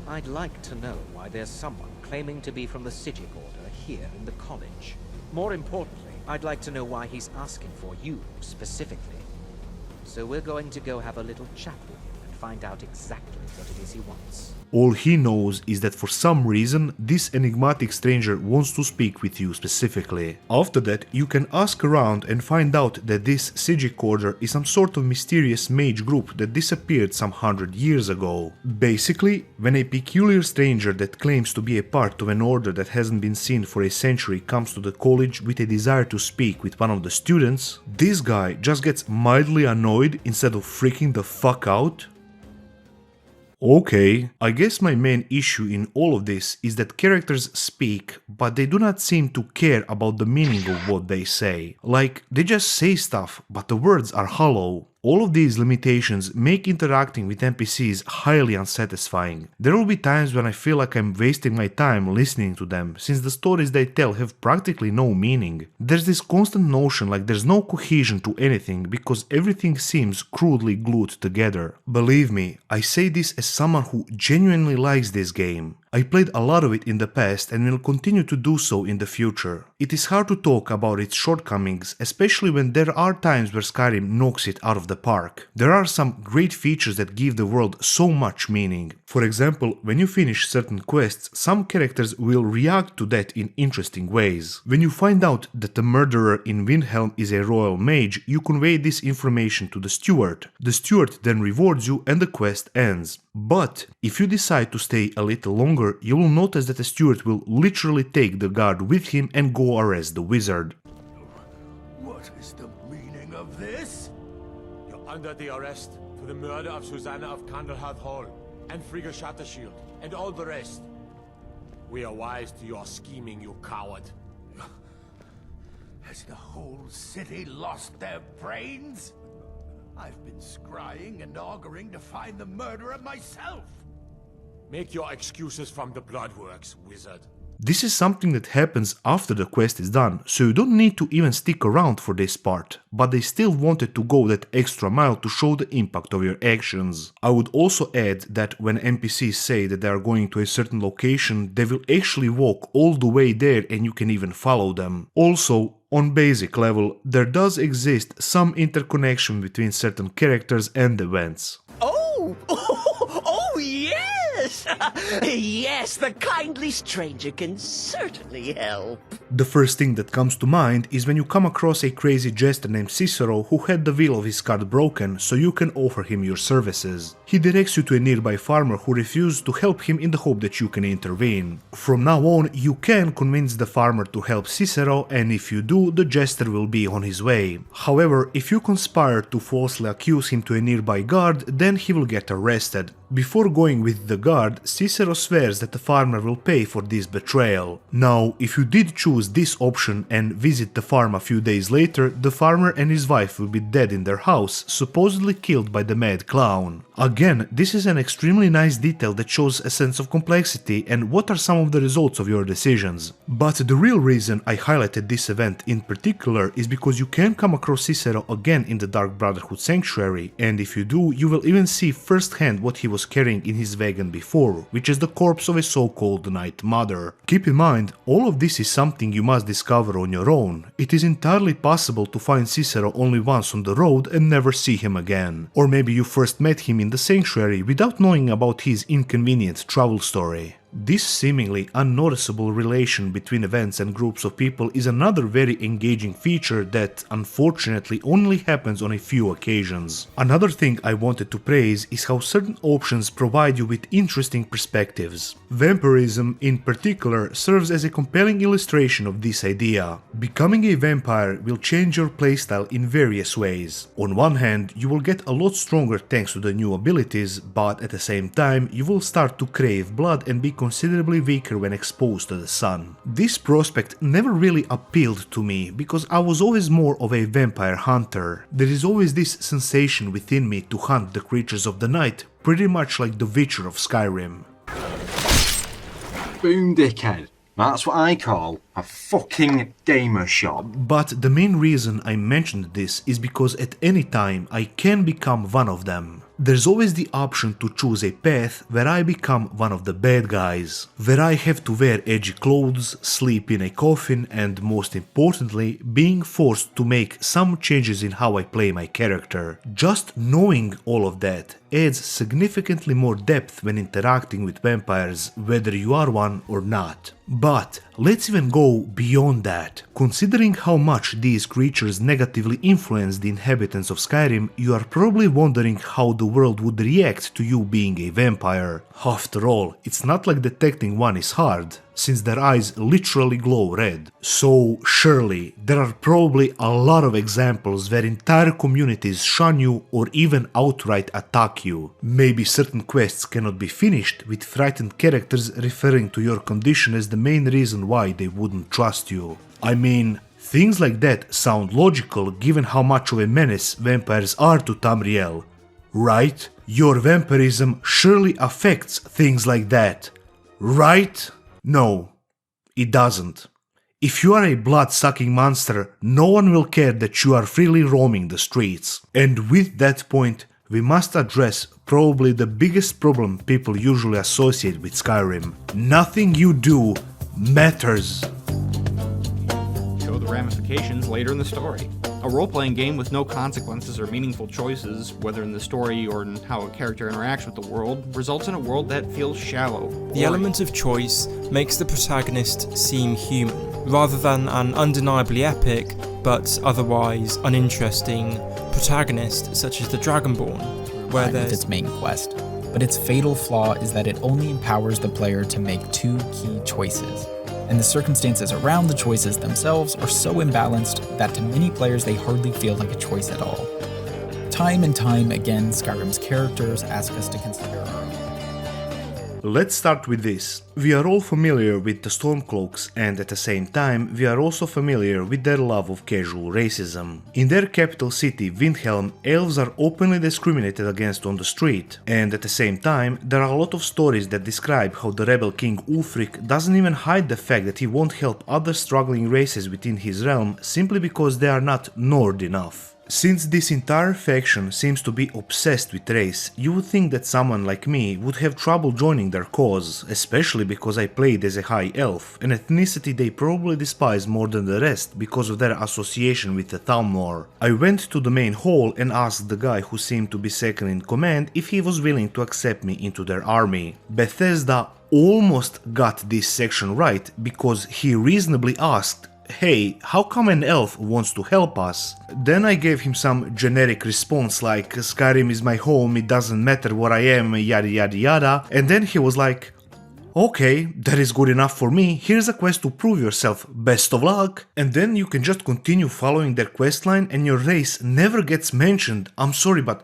I'd like to know why there's someone claiming to be from the Sijic Order here in the college. More importantly, I'd like to know why he's asking for you specifically. So we're going to go have a little chat with him and find out exactly what it is he wants. All he knows is that for some reason this enigmatic stranger wants to speak with you specifically. After that, you can ask around and find out that this Sijic Order is some sort of mysterious mage group that disappeared some 100 years ago. Basically, when a peculiar stranger that claims to be a part of an order that hasn't been seen for a century comes to the college with a desire to speak with one of the students, this guy just gets mildly annoyed instead of freaking the fuck out. Okay, I guess my main issue in all of this is that characters speak, but they do not seem to care about the meaning of what they say. Like, they just say stuff, but the words are hollow. All of these limitations make interacting with NPCs highly unsatisfying. There will be times when I feel like I'm wasting my time listening to them, since the stories they tell have practically no meaning. There's this constant notion like there's no cohesion to anything because everything seems crudely glued together. Believe me, I say this as someone who genuinely likes this game. I played a lot of it in the past and will continue to do so in the future. It is hard to talk about its shortcomings, especially when there are times where Skyrim knocks it out of the park. There are some great features that give the world so much meaning. For example, when you finish certain quests, some characters will react to that in interesting ways. When you find out that the murderer in Windhelm is a royal mage, you convey this information to the steward. The steward then rewards you and the quest ends. But if you decide to stay a little longer, you will notice that the steward will literally take the guard with him and go arrest the wizard. What is the meaning of this? You're under the arrest for the murder of Susanna of Candlehearth Hall, and Frigga Shattershield, and all the rest. We are wise to your scheming, you coward. Has the whole city lost their brains? I've been scrying and auguring to find the murderer myself. Make your excuses from the Bloodworks, wizard. This is something that happens after the quest is done, so you don't need to even stick around for this part, but they still wanted to go that extra mile to show the impact of your actions. I would also add that when NPCs say that they are going to a certain location, they will actually walk all the way there and you can even follow them. Also, On basic level, there does exist some interconnection between certain characters and events. Oh, yes! Yes, the kindly stranger can certainly help. The first thing that comes to mind is when you come across a crazy jester named Cicero who had the wheel of his cart broken, so you can offer him your services. He directs you to a nearby farmer who refuses to help him in the hope that you can intervene. From now on, you can convince the farmer to help Cicero, and if you do, the jester will be on his way. However, if you conspire to falsely accuse him to a nearby guard, then he will get arrested. Before going with the guard, Cicero swears that the farmer will pay for this betrayal. Now, if you did choose this option and visit the farm a few days later, the farmer and his wife will be dead in their house, supposedly killed by the mad clown. Again, this is an extremely nice detail that shows a sense of complexity and what are some of the results of your decisions. But the real reason I highlighted this event in particular is because you can come across Cicero again in the Dark Brotherhood Sanctuary, and if you do, you will even see firsthand what he was carrying in his wagon before, which is the corpse of a so-called Night Mother. Keep in mind, all of this is something you must discover on your own. It is entirely possible to find Cicero only once on the road and never see him again. Or maybe you first met him in the sanctuary without knowing about his inconvenient travel story. This seemingly unnoticeable relation between events and groups of people is another very engaging feature that unfortunately only happens on a few occasions. Another thing I wanted to praise is how certain options provide you with interesting perspectives. Vampirism in particular serves as a compelling illustration of this idea. Becoming a vampire will change your playstyle in various ways. On one hand, you will get a lot stronger thanks to the new abilities, but at the same time you will start to crave blood and be considerably weaker when exposed to the sun. This prospect never really appealed to me because I was always more of a vampire hunter. There is always this sensation within me to hunt the creatures of the night, pretty much like the Witcher of Skyrim. Boom, dickhead. That's what I call a fucking gamer shop. But the main reason I mentioned this is because at any time I can become one of them. There's always the option to choose a path where I become one of the bad guys, where I have to wear edgy clothes, sleep in a coffin, and most importantly, being forced to make some changes in how I play my character. Just knowing all of that adds significantly more depth when interacting with vampires, whether you are one or not. But let's even go beyond that. Considering how much these creatures negatively influence the inhabitants of Skyrim, you are probably wondering how the world would react to you being a vampire. After all, it's not like detecting one is hard, since their eyes literally glow red. So surely, there are probably a lot of examples where entire communities shun you or even outright attack you. Maybe certain quests cannot be finished, with frightened characters referring to your condition as the main reason why they wouldn't trust you. I mean, things like that sound logical given how much of a menace vampires are to Tamriel, right? Your vampirism surely affects things like that, right? No, it doesn't. If you are a blood-sucking monster, no one will care that you are freely roaming the streets. And with that point, we must address probably the biggest problem people usually associate with Skyrim. Nothing you do matters. Show the ramifications later in the story. A role-playing game with no consequences or meaningful choices, whether in the story or in how a character interacts with the world, results in a world that feels shallow. The element of choice makes the protagonist seem human, rather than an undeniably epic, but otherwise uninteresting protagonist such as the Dragonborn, where there's its main quest. But its fatal flaw is that it only empowers the player to make two key choices. And the circumstances around the choices themselves are so imbalanced that to many players they hardly feel like a choice at all. Time and time again, Skyrim's characters ask us to consider our own. Let's start with this. We are all familiar with the Stormcloaks, and at the same time, we are also familiar with their love of casual racism. In their capital city, Windhelm, elves are openly discriminated against on the street, and at the same time, there are a lot of stories that describe how the rebel king Ulfric doesn't even hide the fact that he won't help other struggling races within his realm simply because they are not Nord enough. Since this entire faction seems to be obsessed with race, you would think that someone like me would have trouble joining their cause, especially because I played as a high elf, an ethnicity they probably despise more than the rest because of their association with the Thalmor. I went to the main hall and asked the guy who seemed to be second in command if he was willing to accept me into their army. Bethesda almost got this section right because he reasonably asked, "Hey, how come an elf wants to help us?" Then I gave him some generic response like, "Skyrim is my home, it doesn't matter what I am, yada yada yada," and then he was like, "Okay, that is good enough for me, here's a quest to prove yourself, best of luck." And then you can just continue following their questline and your race never gets mentioned. I'm sorry, but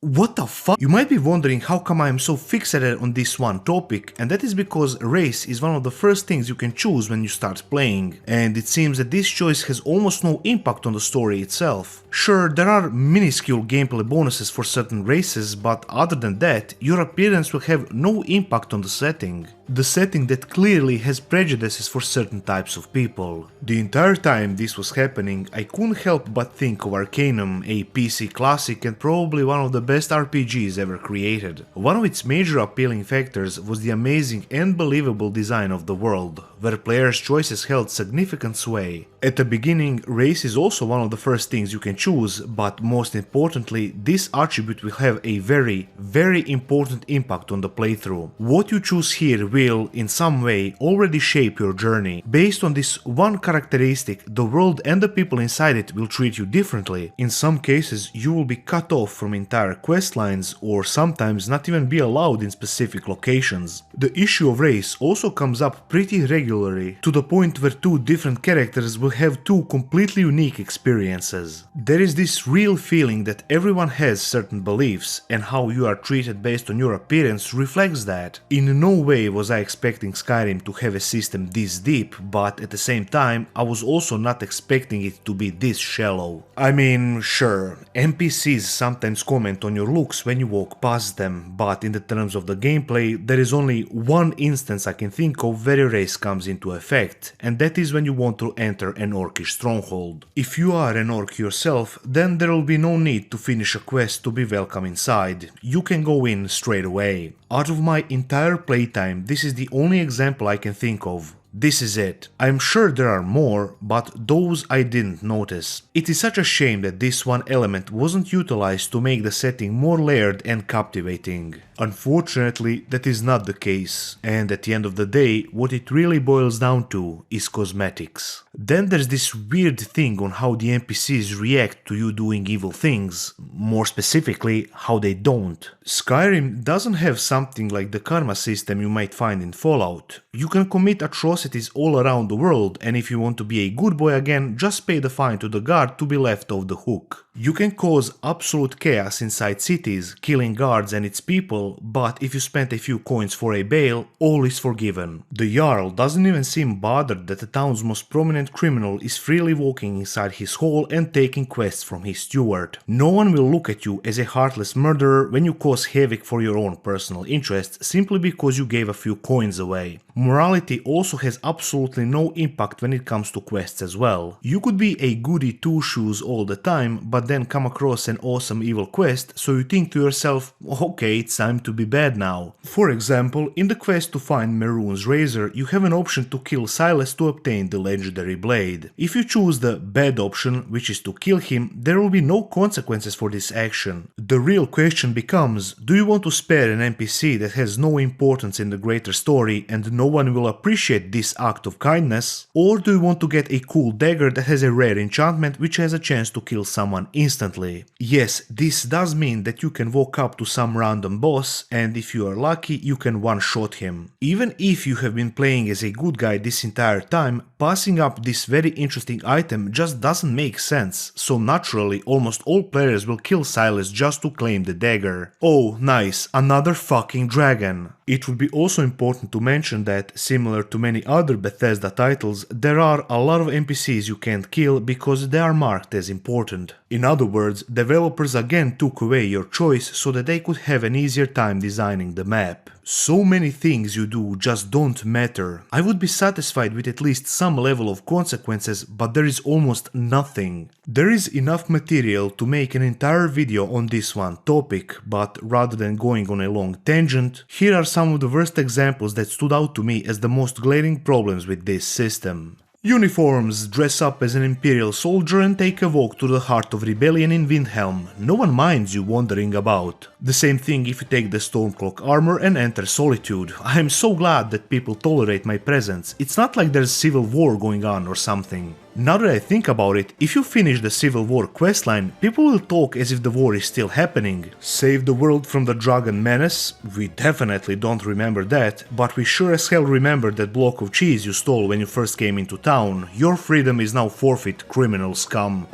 what the fuck? You might be wondering how come I am so fixated on this one topic, and that is because race is one of the first things you can choose when you start playing, and it seems that this choice has almost no impact on the story itself. Sure, there are minuscule gameplay bonuses for certain races, but other than that, your appearance will have no impact on the setting. The setting that clearly has prejudices for certain types of people. The entire time this was happening, I couldn't help but think of Arcanum, a PC classic and probably one of the best RPGs ever created. One of its major appealing factors was the amazing and believable design of the world, where players' choices held significant sway. At the beginning, race is also one of the first things you can choose, but most importantly, this attribute will have a very important impact on the playthrough. What you choose here will, in some way, already shape your journey. Based on this one characteristic, the world and the people inside it will treat you differently. In some cases, you will be cut off from entire questlines, or sometimes not even be allowed in specific locations. The issue of race also comes up pretty regularly, to the point where two different characters will have two completely unique experiences. There is this real feeling that everyone has certain beliefs, and how you are treated based on your appearance reflects that. In no way was I expecting Skyrim to have a system this deep, but at the same time, I was also not expecting it to be this shallow. I mean, sure, NPCs sometimes comment on your looks when you walk past them, but in the terms of the gameplay, there is only one instance I can think of where your race comes into effect, and that is when you want to enter an orcish stronghold. If you are an orc yourself, then there will be no need to finish a quest to be welcome inside. You can go in straight away. Out of my entire playtime, this is the only example I can think of. This is it. I'm sure there are more, but those I didn't notice. It is such a shame that this one element wasn't utilized to make the setting more layered and captivating. Unfortunately, that is not the case, and at the end of the day, what it really boils down to is cosmetics. Then there's this weird thing on how the NPCs react to you doing evil things, more specifically, how they don't. Skyrim doesn't have something like the karma system you might find in Fallout. You can commit atrocities all around the world, and if you want to be a good boy again, just pay the fine to the guard to be left off the hook. You can cause absolute chaos inside cities, killing guards and its people, but if you spent a few coins for a bail, all is forgiven. The Jarl doesn't even seem bothered that the town's most prominent criminal is freely walking inside his hall and taking quests from his steward. No one will look at you as a heartless murderer when you cause havoc for your own personal interests simply because you gave a few coins away. Morality also has absolutely no impact when it comes to quests as well. You could be a goody two-shoes all the time, but then come across an awesome evil quest, so you think to yourself, okay, it's time to be bad now. For example, in the quest to find Maroon's razor, you have an option to kill Silas to obtain the legendary blade. If you choose the bad option, which is to kill him, there will be no consequences for this action. The real question becomes, do you want to spare an NPC that has no importance in the greater story and no one will appreciate this act of kindness, or do you want to get a cool dagger that has a rare enchantment which has a chance to kill someone instantly? Yes, this does mean that you can walk up to some random boss and if you are lucky you can one-shot him. Even if you have been playing as a good guy this entire time, passing up this very interesting item just doesn't make sense, so naturally almost all players will kill Silas just to claim the dagger. Oh nice, another fucking dragon. It would be also important to mention that, similar to many other Bethesda titles, there are a lot of NPCs you can't kill because they are marked as important. In other words, developers again took away your choice so that they could have an easier time designing the map. So many things you do just don't matter. I would be satisfied with at least some level of consequences, but there is almost nothing. There is enough material to make an entire video on this one topic, but rather than going on a long tangent, here are some of the worst examples that stood out to me as the most glaring problems with this system. Uniforms. Dress up as an Imperial soldier and take a walk to the heart of rebellion in Windhelm. No one minds you wandering about. The same thing if you take the Stormcloak armor and enter Solitude. I am so glad that people tolerate my presence. It's not like there's civil war going on or something. Now that I think about it, if you finish the Civil War questline, people will talk as if the war is still happening. Save the world from the Dragon menace? We definitely don't remember that, but we sure as hell remember that block of cheese you stole when you first came into town. Your freedom is now forfeit, criminal scum.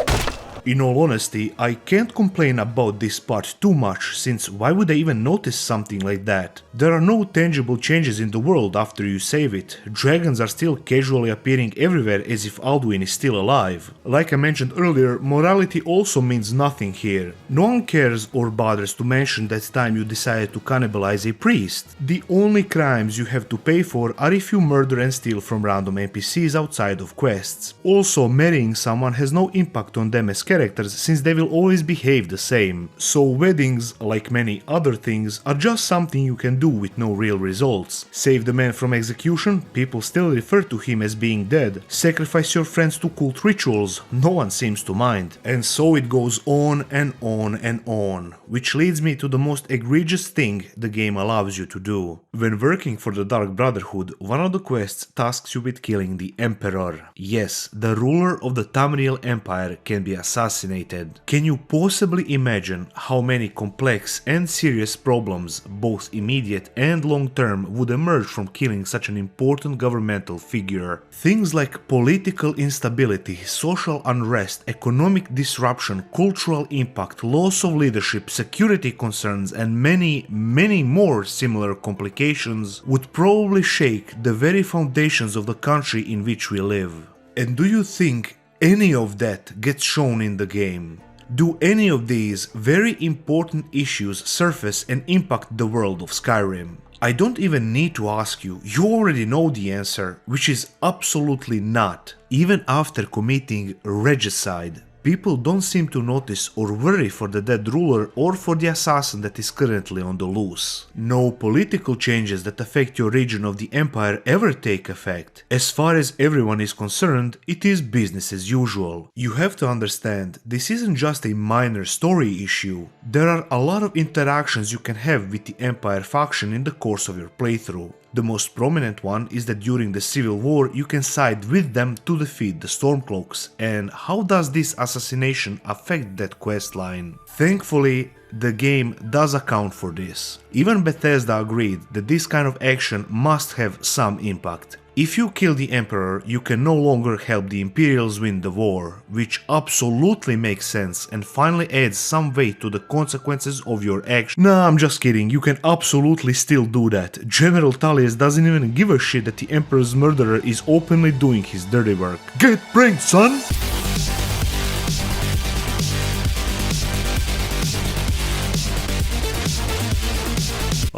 In all honesty, I can't complain about this part too much, since why would I even notice something like that? There are no tangible changes in the world after you save it. Dragons are still casually appearing everywhere as if Alduin is still alive. Like I mentioned earlier, morality also means nothing here. No one cares or bothers to mention that time you decided to cannibalize a priest. The only crimes you have to pay for are if you murder and steal from random NPCs outside of quests. Also, marrying someone has no impact on them as characters since they will always behave the same. So weddings, like many other things, are just something you can do with no real results. Save the man from execution, people still refer to him as being dead. Sacrifice your friends to cult rituals, no one seems to mind. And so it goes on and on and on. Which leads me to the most egregious thing the game allows you to do. When working for the Dark Brotherhood, one of the quests tasks you with killing the Emperor. Yes, the ruler of the Tamriel Empire can be assassinated. Can you possibly imagine how many complex and serious problems, both immediate and long-term, would emerge from killing such an important governmental figure? Things like political instability, social unrest, economic disruption, cultural impact, loss of leadership, security concerns, and many more similar complications would probably shake the very foundations of the country in which we live. And do you think any of that gets shown in the game? Do any of these very important issues surface and impact the world of Skyrim? I don't even need to ask you, you already know the answer, which is absolutely not. Even after committing regicide, people don't seem to notice or worry for the dead ruler or for the assassin that is currently on the loose. No political changes that affect your region of the empire ever take effect. As far as everyone is concerned, it is business as usual. You have to understand, this isn't just a minor story issue. There are a lot of interactions you can have with the empire faction in the course of your playthrough. The most prominent one is that during the Civil War you can side with them to defeat the Stormcloaks, and how does this assassination affect that questline? Thankfully, the game does account for this. Even Bethesda agreed that this kind of action must have some impact. If you kill the Emperor, you can no longer help the Imperials win the war, which absolutely makes sense and finally adds some weight to the consequences of your action. Nah, I'm just kidding, you can absolutely still do that. General Tullius doesn't even give a shit that the Emperor's murderer is openly doing his dirty work. Get pranked, son!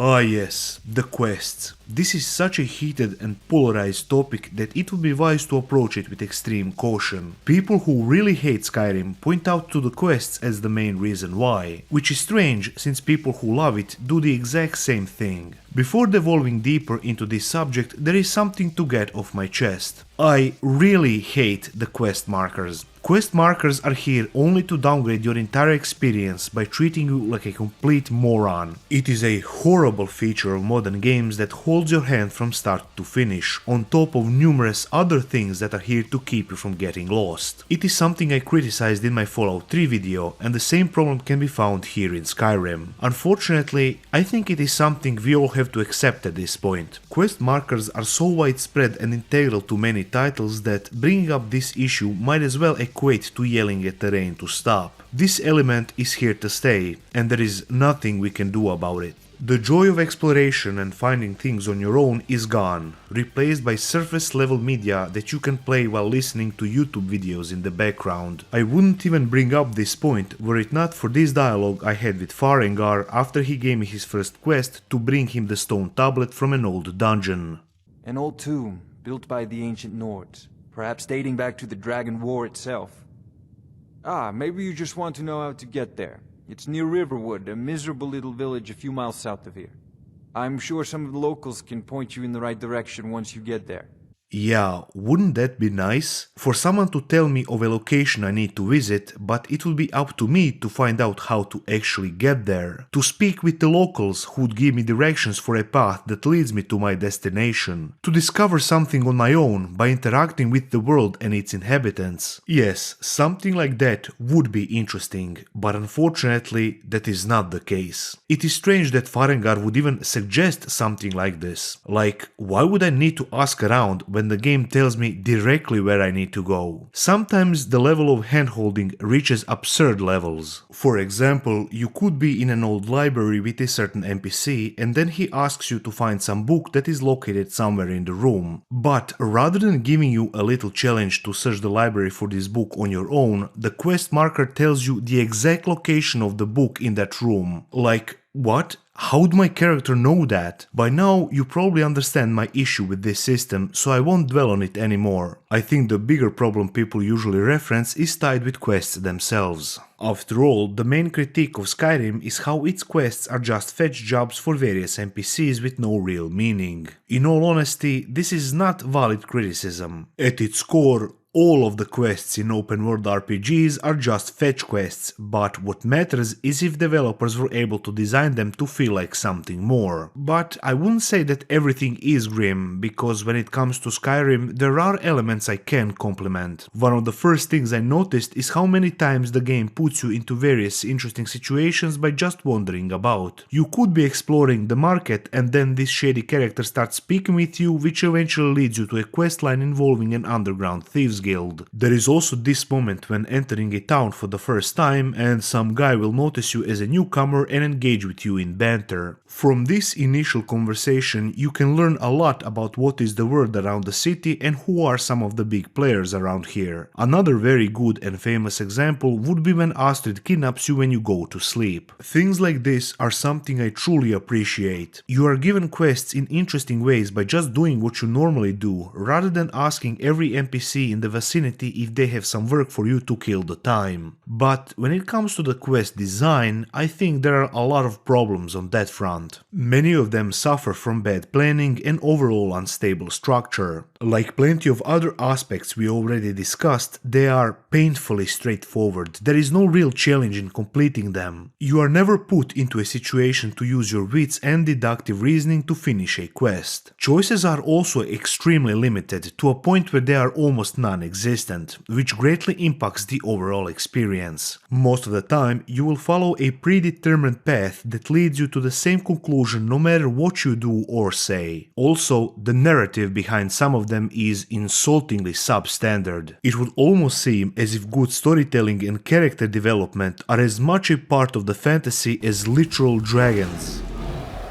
Ah yes, the quests. This is such a heated and polarized topic that it would be wise to approach it with extreme caution. People who really hate Skyrim point out to the quests as the main reason why, which is strange since people who love it do the exact same thing. Before delving deeper into this subject, there is something to get off my chest. I really hate the quest markers. Quest markers are here only to downgrade your entire experience by treating you like a complete moron. It is a horrible feature of modern games that holds your hand from start to finish, on top of numerous other things that are here to keep you from getting lost. It is something I criticized in my Fallout 3 video, and the same problem can be found here in Skyrim. Unfortunately, I think it is something we all have to accept at this point. Quest markers are so widespread and integral to many titles that bringing up this issue might as well equate to yelling at the rain to stop. This element is here to stay, and there is nothing we can do about it. The joy of exploration and finding things on your own is gone, replaced by surface-level media that you can play while listening to YouTube videos in the background. I wouldn't even bring up this point were it not for this dialogue I had with Farengar after he gave me his first quest to bring him the stone tablet from an old dungeon. An old tomb, built by the ancient Nords, perhaps dating back to the Dragon War itself. Ah, maybe you just want to know how to get there. It's near Riverwood, a miserable little village a few miles south of here. I'm sure some of the locals can point you in the right direction once you get there. Yeah, wouldn't that be nice? For someone to tell me of a location I need to visit, but it will be up to me to find out how to actually get there. To speak with the locals who would give me directions for a path that leads me to my destination. To discover something on my own by interacting with the world and its inhabitants. Yes, something like that would be interesting, but unfortunately that is not the case. It is strange that Farengar would even suggest something like this. Like, why would I need to ask around when the game tells me directly where I need to go? Sometimes the level of handholding reaches absurd levels. For example, you could be in an old library with a certain NPC and then he asks you to find some book that is located somewhere in the room. But rather than giving you a little challenge to search the library for this book on your own, the quest marker tells you the exact location of the book in that room. Like, what? How would my character know that? By now you probably understand my issue with this system, so I won't dwell on it anymore. I think the bigger problem people usually reference is tied with quests themselves. After all, the main critique of Skyrim is how its quests are just fetch jobs for various NPCs with no real meaning. In all honesty, this is not valid criticism. At its core, all of the quests in open-world RPGs are just fetch quests, but what matters is if developers were able to design them to feel like something more. But I wouldn't say that everything is grim, because when it comes to Skyrim, there are elements I can compliment. One of the first things I noticed is how many times the game puts you into various interesting situations by just wandering about. You could be exploring the market and then this shady character starts speaking with you, which eventually leads you to a questline involving an underground thieves guild. There is also this moment when entering a town for the first time and some guy will notice you as a newcomer and engage with you in banter. From this initial conversation you can learn a lot about what is the word around the city and who are some of the big players around here. Another very good and famous example would be when Astrid kidnaps you when you go to sleep. Things like this are something I truly appreciate. You are given quests in interesting ways by just doing what you normally do, rather than asking every NPC in the vicinity if they have some work for you to kill the time. But when it comes to the quest design, I think there are a lot of problems on that front. Many of them suffer from bad planning and overall unstable structure. Like plenty of other aspects we already discussed, they are painfully straightforward. There is no real challenge in completing them. You are never put into a situation to use your wits and deductive reasoning to finish a quest. Choices are also extremely limited, to a point where they are almost non-existent, which greatly impacts the overall experience. Most of the time, you will follow a predetermined path that leads you to the same conclusion no matter what you do or say. Also, the narrative behind some of them is insultingly substandard. It would almost seem as if good storytelling and character development are as much a part of the fantasy as literal dragons.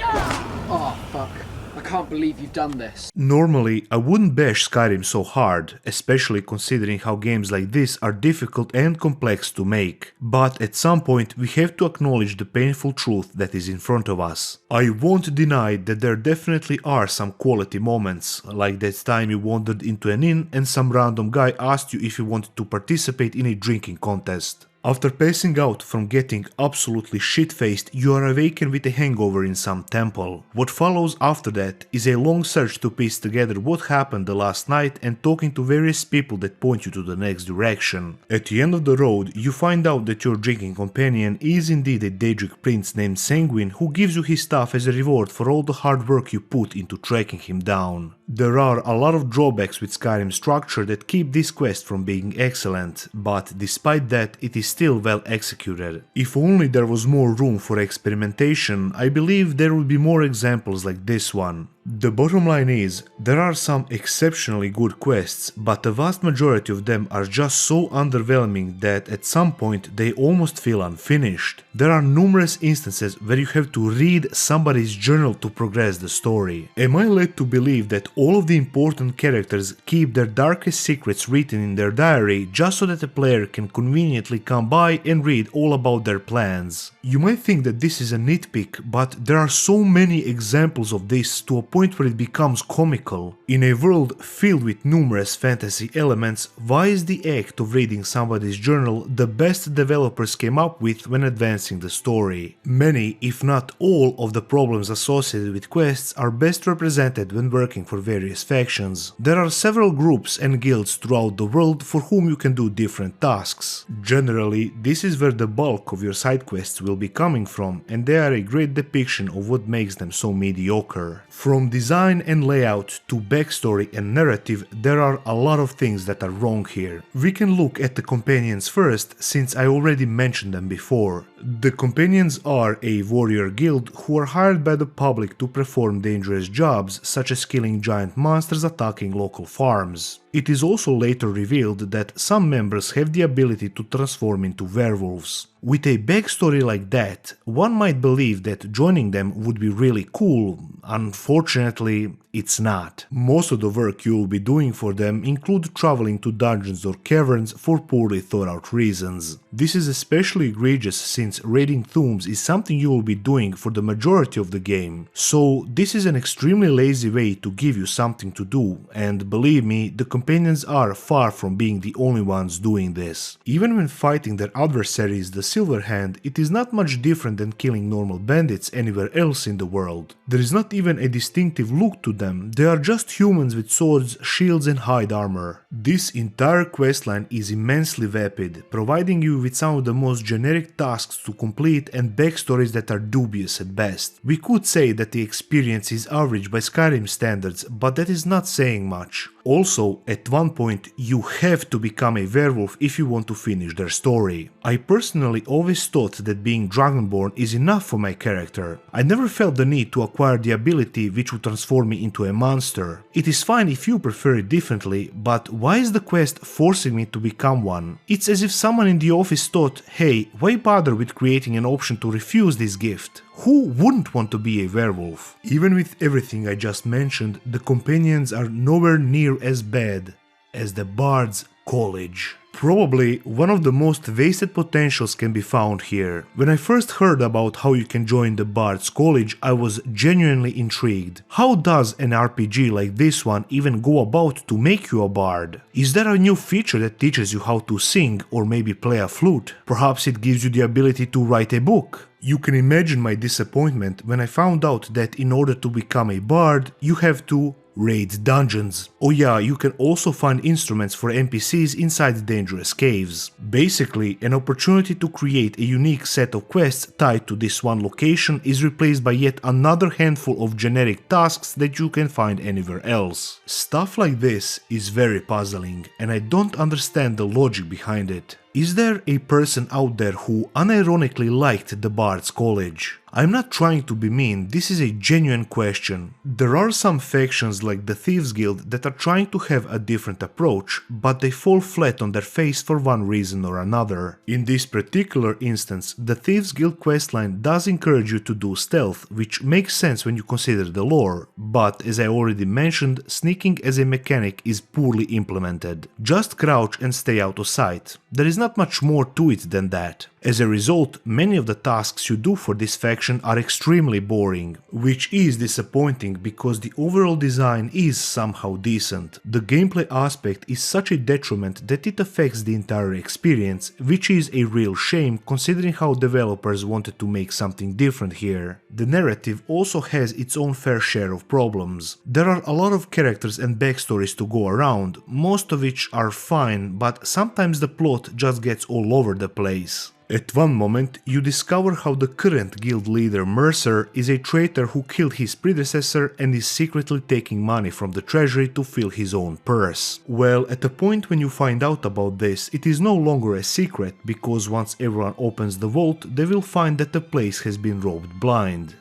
Oh, fuck. I can't believe you've done this. Normally, I wouldn't bash Skyrim so hard, especially considering how games like this are difficult and complex to make. But at some point, we have to acknowledge the painful truth that is in front of us. I won't deny that there definitely are some quality moments, like that time you wandered into an inn and some random guy asked you if you wanted to participate in a drinking contest. After passing out from getting absolutely shit-faced, you are awakened with a hangover in some temple. What follows after that is a long search to piece together what happened the last night and talking to various people that point you to the next direction. At the end of the road, you find out that your drinking companion is indeed a Daedric prince named Sanguine who gives you his stuff as a reward for all the hard work you put into tracking him down. There are a lot of drawbacks with Skyrim's structure that keep this quest from being excellent, but despite that it is still well executed. If only there was more room for experimentation, I believe there would be more examples like this one. The bottom line is, there are some exceptionally good quests, but the vast majority of them are just so underwhelming that at some point they almost feel unfinished. There are numerous instances where you have to read somebody's journal to progress the story. Am I led to believe that all of the important characters keep their darkest secrets written in their diary just so that the player can conveniently come by and read all about their plans? You might think that this is a nitpick, but there are so many examples of this to a point where it becomes comical. In a world filled with numerous fantasy elements, why is the act of reading somebody's journal the best developers came up with when advancing the story? Many, if not all, of the problems associated with quests are best represented when working for various factions. There are several groups and guilds throughout the world for whom you can do different tasks. Generally, this is where the bulk of your side quests will be coming from, and they are a great depiction of what makes them so mediocre. From design and layout to backstory and narrative, there are a lot of things that are wrong here. We can look at the companions first, since I already mentioned them before. The companions are a warrior guild who are hired by the public to perform dangerous jobs such as killing giant monsters attacking local farms. It is also later revealed that some members have the ability to transform into werewolves. With a backstory like that, one might believe that joining them would be really cool. Unfortunately, it's not. Most of the work you will be doing for them include traveling to dungeons or caverns for poorly thought out reasons. This is especially egregious since raiding tombs is something you will be doing for the majority of the game, so this is an extremely lazy way to give you something to do, and believe me, the companions are far from being the only ones doing this. Even when fighting their adversaries, the Silver Hand, it is not much different than killing normal bandits anywhere else in the world. There is not even a distinctive look to them, they are just humans with swords, shields and hide armor. This entire questline is immensely vapid, providing you with some of the most generic tasks to complete and backstories that are dubious at best. We could say that the experience is average by Skyrim standards, but that is not saying much. Also, at one point, you have to become a werewolf if you want to finish their story. I personally always thought that being Dragonborn is enough for my character. I never felt the need to acquire the ability which would transform me into a monster. It is fine if you prefer it differently, but why is the quest forcing me to become one? It's as if someone in the office thought, hey, why bother with creating an option to refuse this gift? Who wouldn't want to be a werewolf? Even with everything I just mentioned, the companions are nowhere near as bad as the Bard's College. Probably one of the most wasted potentials can be found here. When I first heard about how you can join the Bard's College, I was genuinely intrigued. How does an RPG like this one even go about to make you a bard? Is there a new feature that teaches you how to sing or maybe play a flute? Perhaps it gives you the ability to write a book? You can imagine my disappointment when I found out that in order to become a bard, you have to raid dungeons. Oh yeah, you can also find instruments for NPCs inside dangerous caves. Basically, an opportunity to create a unique set of quests tied to this one location is replaced by yet another handful of generic tasks that you can find anywhere else. Stuff like this is very puzzling, and I don't understand the logic behind it. Is there a person out there who unironically liked the Bard's College? I'm not trying to be mean, this is a genuine question. There are some factions like the Thieves Guild that are trying to have a different approach, but they fall flat on their face for one reason or another. In this particular instance, the Thieves Guild questline does encourage you to do stealth, which makes sense when you consider the lore, but as I already mentioned, sneaking as a mechanic is poorly implemented. Just crouch and stay out of sight. There is not much more to it than that. As a result, many of the tasks you do for this faction are extremely boring, which is disappointing because the overall design is somehow decent. The gameplay aspect is such a detriment that it affects the entire experience, which is a real shame considering how developers wanted to make something different here. The narrative also has its own fair share of problems. There are a lot of characters and backstories to go around, most of which are fine, but sometimes the plot just gets all over the place. At one moment, you discover how the current guild leader Mercer is a traitor who killed his predecessor and is secretly taking money from the treasury to fill his own purse. Well, at the point when you find out about this, it is no longer a secret, because once everyone opens the vault, they will find that the place has been robbed blind.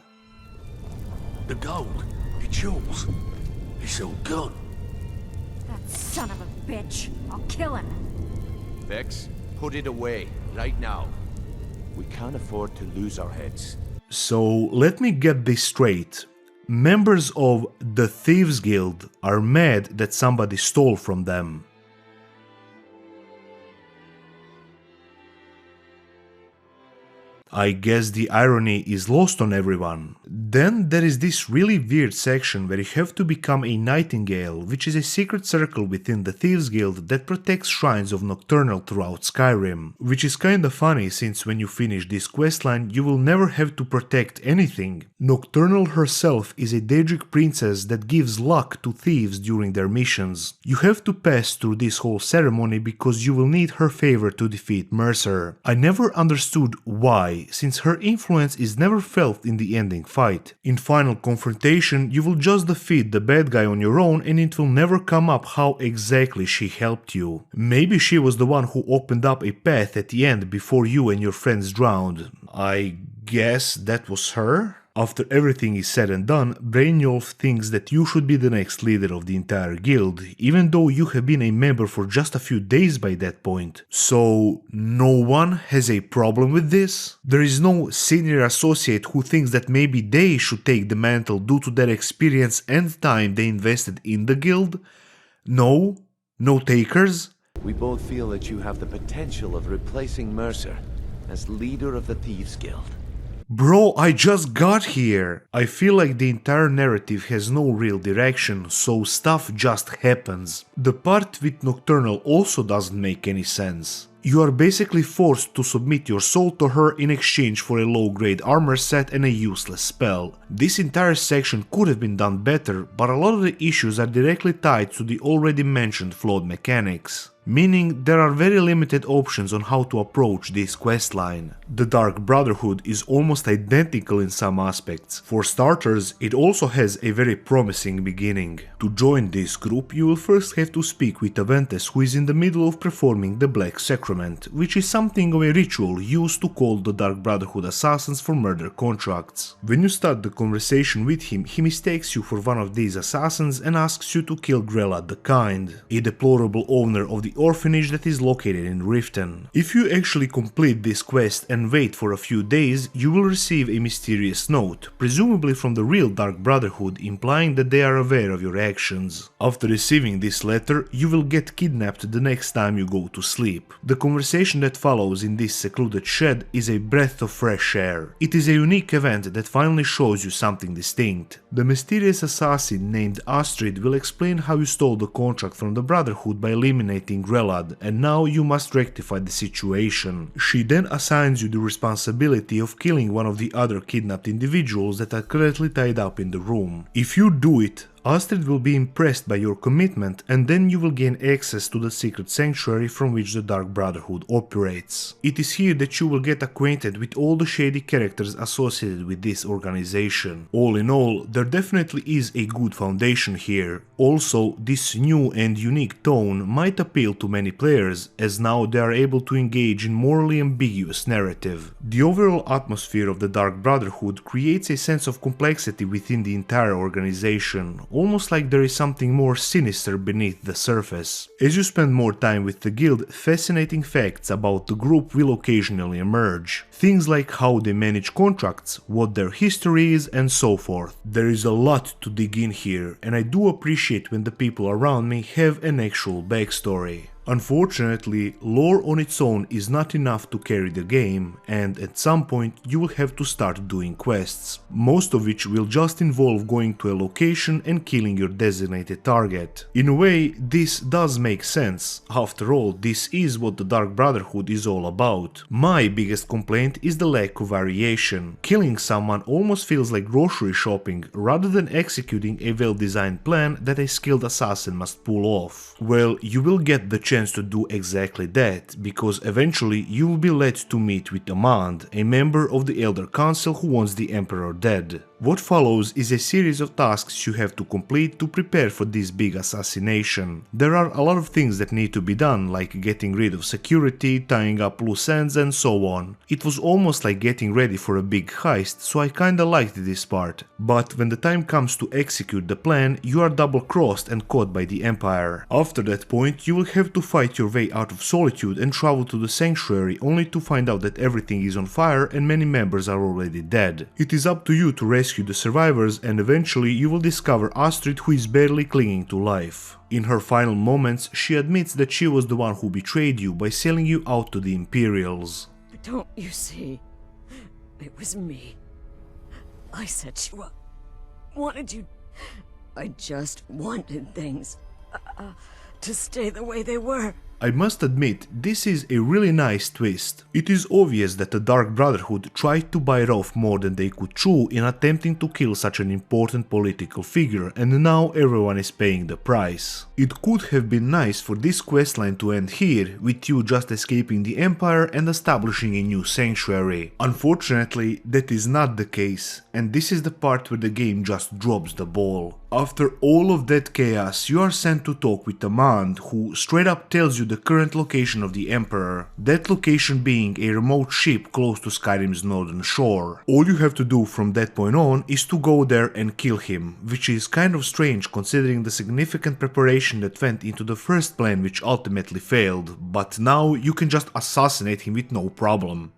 The gold, the jewels. His old gun. That son of a bitch. I'll kill him. Vex, put it away, right now. We can't afford to lose our heads. So let me get this straight. Members of the Thieves Guild are mad that somebody stole from them. I guess the irony is lost on everyone. Then there is this really weird section where you have to become a nightingale, which is a secret circle within the Thieves Guild that protects shrines of Nocturnal throughout Skyrim. Which is kinda funny since when you finish this questline you will never have to protect anything. Nocturnal herself is a Daedric princess that gives luck to thieves during their missions. You have to pass through this whole ceremony because you will need her favor to defeat Mercer. I never understood why, since her influence is never felt in the ending fight. In final confrontation, you will just defeat the bad guy on your own and it will never come up how exactly she helped you. Maybe she was the one who opened up a path at the end before you and your friends drowned. I guess that was her? After everything is said and done, Brainyolf thinks that you should be the next leader of the entire guild, even though you have been a member for just a few days by that point. So, no one has a problem with this? There is no senior associate who thinks that maybe they should take the mantle due to their experience and time they invested in the guild? No? No takers? We both feel that you have the potential of replacing Mercer as leader of the Thieves Guild. Bro, I just got here! I feel like the entire narrative has no real direction, so stuff just happens. The part with Nocturnal also doesn't make any sense. You are basically forced to submit your soul to her in exchange for a low-grade armor set and a useless spell. This entire section could have been done better, but a lot of the issues are directly tied to the already mentioned flawed mechanics. Meaning there are very limited options on how to approach this questline. The Dark Brotherhood is almost identical in some aspects. For starters, it also has a very promising beginning. To join this group, you will first have to speak with Aventus, who is in the middle of performing the Black Sacrament, which is something of a ritual used to call the Dark Brotherhood assassins for murder contracts. When you start the conversation with him, he mistakes you for one of these assassins and asks you to kill Grelad the Kind, a deplorable owner of the orphanage that is located in Riften. If you actually complete this quest and wait for a few days, you will receive a mysterious note, presumably from the real Dark Brotherhood, implying that they are aware of your actions. After receiving this letter, you will get kidnapped the next time you go to sleep. The conversation that follows in this secluded shed is a breath of fresh air. It is a unique event that finally shows you something distinct. The mysterious assassin named Astrid will explain how you stole the contract from the Brotherhood by eliminating Grelad, and now you must rectify the situation. She then assigns you the responsibility of killing one of the other kidnapped individuals that are currently tied up in the room. If you do it, Astrid will be impressed by your commitment, and then you will gain access to the secret sanctuary from which the Dark Brotherhood operates. It is here that you will get acquainted with all the shady characters associated with this organization. All in all, there definitely is a good foundation here. Also, this new and unique tone might appeal to many players, as now they are able to engage in morally ambiguous narrative. The overall atmosphere of the Dark Brotherhood creates a sense of complexity within the entire organization, almost like there is something more sinister beneath the surface. As you spend more time with the guild, fascinating facts about the group will occasionally emerge. Things like how they manage contracts, what their history is, and so forth. There is a lot to dig in here, and I do appreciate when the people around me have an actual backstory. Unfortunately, lore on its own is not enough to carry the game, and at some point you will have to start doing quests, most of which will just involve going to a location and killing your designated target. In a way, this does make sense. After all, this is what the Dark Brotherhood is all about. My biggest complaint is the lack of variation. Killing someone almost feels like grocery shopping, rather than executing a well-designed plan that a skilled assassin must pull off. Well, you will get the chance to do exactly that, because eventually you will be led to meet with Amand, a member of the Elder Council who wants the Emperor dead. What follows is a series of tasks you have to complete to prepare for this big assassination. There are a lot of things that need to be done, like getting rid of security, tying up loose ends and so on. It was almost like getting ready for a big heist, so I kinda liked this part. But when the time comes to execute the plan, you are double-crossed and caught by the Empire. After that point, you will have to fight your way out of Solitude and travel to the Sanctuary, only to find out that everything is on fire and many members are already dead. It is up to you to rescue the survivors, and eventually you will discover Astrid, who is barely clinging to life. In her final moments, she admits that she was the one who betrayed you by selling you out to the Imperials. Don't you see? It was me. I said she wanted you. I just wanted things to stay the way they were. I must admit, this is a really nice twist. It is obvious that the Dark Brotherhood tried to bite off more than they could chew in attempting to kill such an important political figure, and now everyone is paying the price. It could have been nice for this questline to end here, with you just escaping the Empire and establishing a new sanctuary. Unfortunately, that is not the case, and this is the part where the game just drops the ball. After all of that chaos, you are sent to talk with Amand, who straight up tells you the current location of the Emperor, that location being a remote ship close to Skyrim's northern shore. All you have to do from that point on is to go there and kill him, which is kind of strange considering the significant preparation that went into the first plan, which ultimately failed, but now you can just assassinate him with no problem.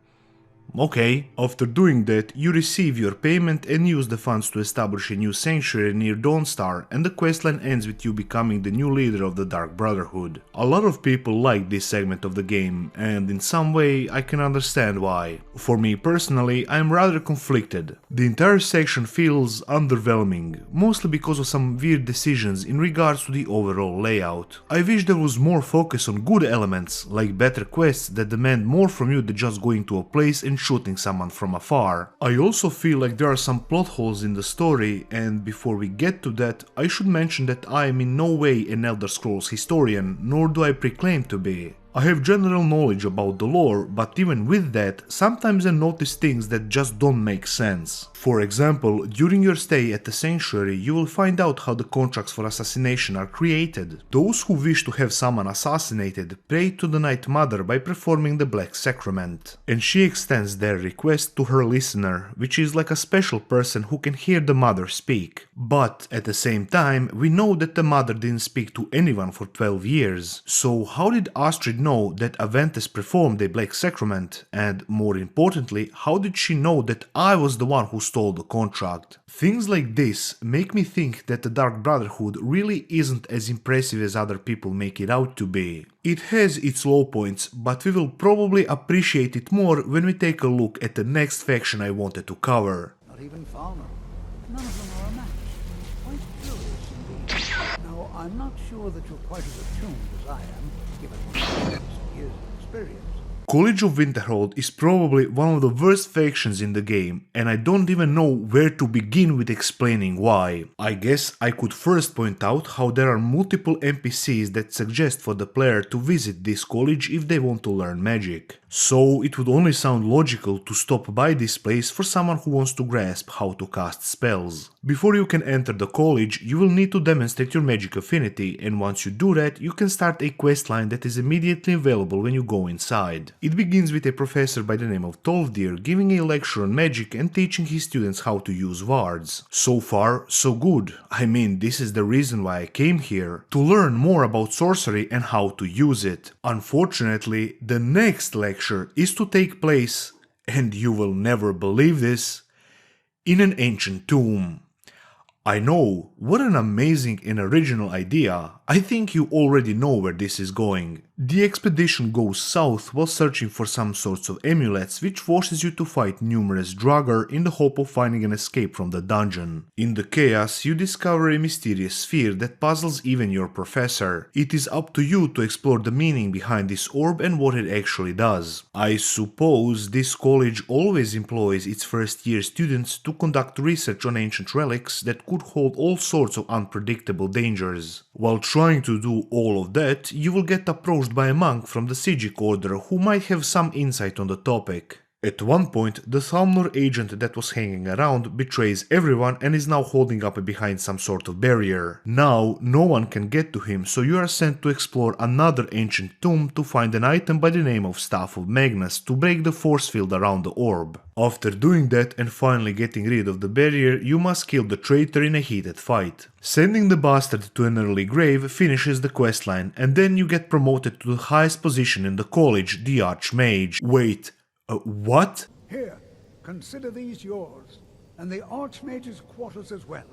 Okay, after doing that, you receive your payment and use the funds to establish a new sanctuary near Dawnstar, and the questline ends with you becoming the new leader of the Dark Brotherhood. A lot of people like this segment of the game, and in some way I can understand why. For me personally, I am rather conflicted. The entire section feels underwhelming, mostly because of some weird decisions in regards to the overall layout. I wish there was more focus on good elements, like better quests that demand more from you than just going to a place and shooting someone from afar. I also feel like there are some plot holes in the story, and before we get to that, I should mention that I am in no way an Elder Scrolls historian, nor do I proclaim to be. I have general knowledge about the lore, but even with that, sometimes I notice things that just don't make sense. For example, during your stay at the Sanctuary, you will find out how the contracts for assassination are created. Those who wish to have someone assassinated pray to the Night Mother by performing the Black Sacrament, and she extends their request to her listener, which is like a special person who can hear the Mother speak. But at the same time, we know that the Mother didn't speak to anyone for 12 years, so how did Astrid know that Aventus performed a Black Sacrament, and more importantly, how did she know that I was the one who stole the contract? Things like this make me think that the Dark Brotherhood really isn't as impressive as other people make it out to be. It has its low points, but we will probably appreciate it more when we take a look at the next faction I wanted to cover. Not even Falmer. None of them are a match. Quite curious indeed. No, I'm not sure that you're quite as attuned as I am, given years of experience. College of Winterhold is probably one of the worst factions in the game, and I don't even know where to begin with explaining why. I guess I could first point out how there are multiple NPCs that suggest for the player to visit this college if they want to learn magic. So it would only sound logical to stop by this place for someone who wants to grasp how to cast spells. Before you can enter the college, you will need to demonstrate your magic affinity, and once you do that, you can start a questline that is immediately available when you go inside. It begins with a professor by the name of Tolvdir giving a lecture on magic and teaching his students how to use wards. So far, so good. I mean, this is the reason why I came here, to learn more about sorcery and how to use it. Unfortunately, the next lecture is to take place, and you will never believe this, in an ancient tomb. I know, what an amazing and original idea. I think you already know where this is going. The expedition goes south while searching for some sorts of amulets, which forces you to fight numerous Draugr in the hope of finding an escape from the dungeon. In the chaos, you discover a mysterious sphere that puzzles even your professor. It is up to you to explore the meaning behind this orb and what it actually does. I suppose this college always employs its first year students to conduct research on ancient relics that could hold all sorts of unpredictable dangers. While trying to do all of that, you will get approached by a monk from the Sijic order who might have some insight on the topic. At one point, the Thalmor agent that was hanging around betrays everyone and is now holding up behind some sort of barrier. Now, no one can get to him, so you are sent to explore another ancient tomb to find an item by the name of Staff of Magnus to break the force field around the orb. After doing that and finally getting rid of the barrier, you must kill the traitor in a heated fight. Sending the bastard to an early grave finishes the questline, and then you get promoted to the highest position in the college, the Archmage. Wait, what? Here, consider these yours, and the Archmage's quarters as well.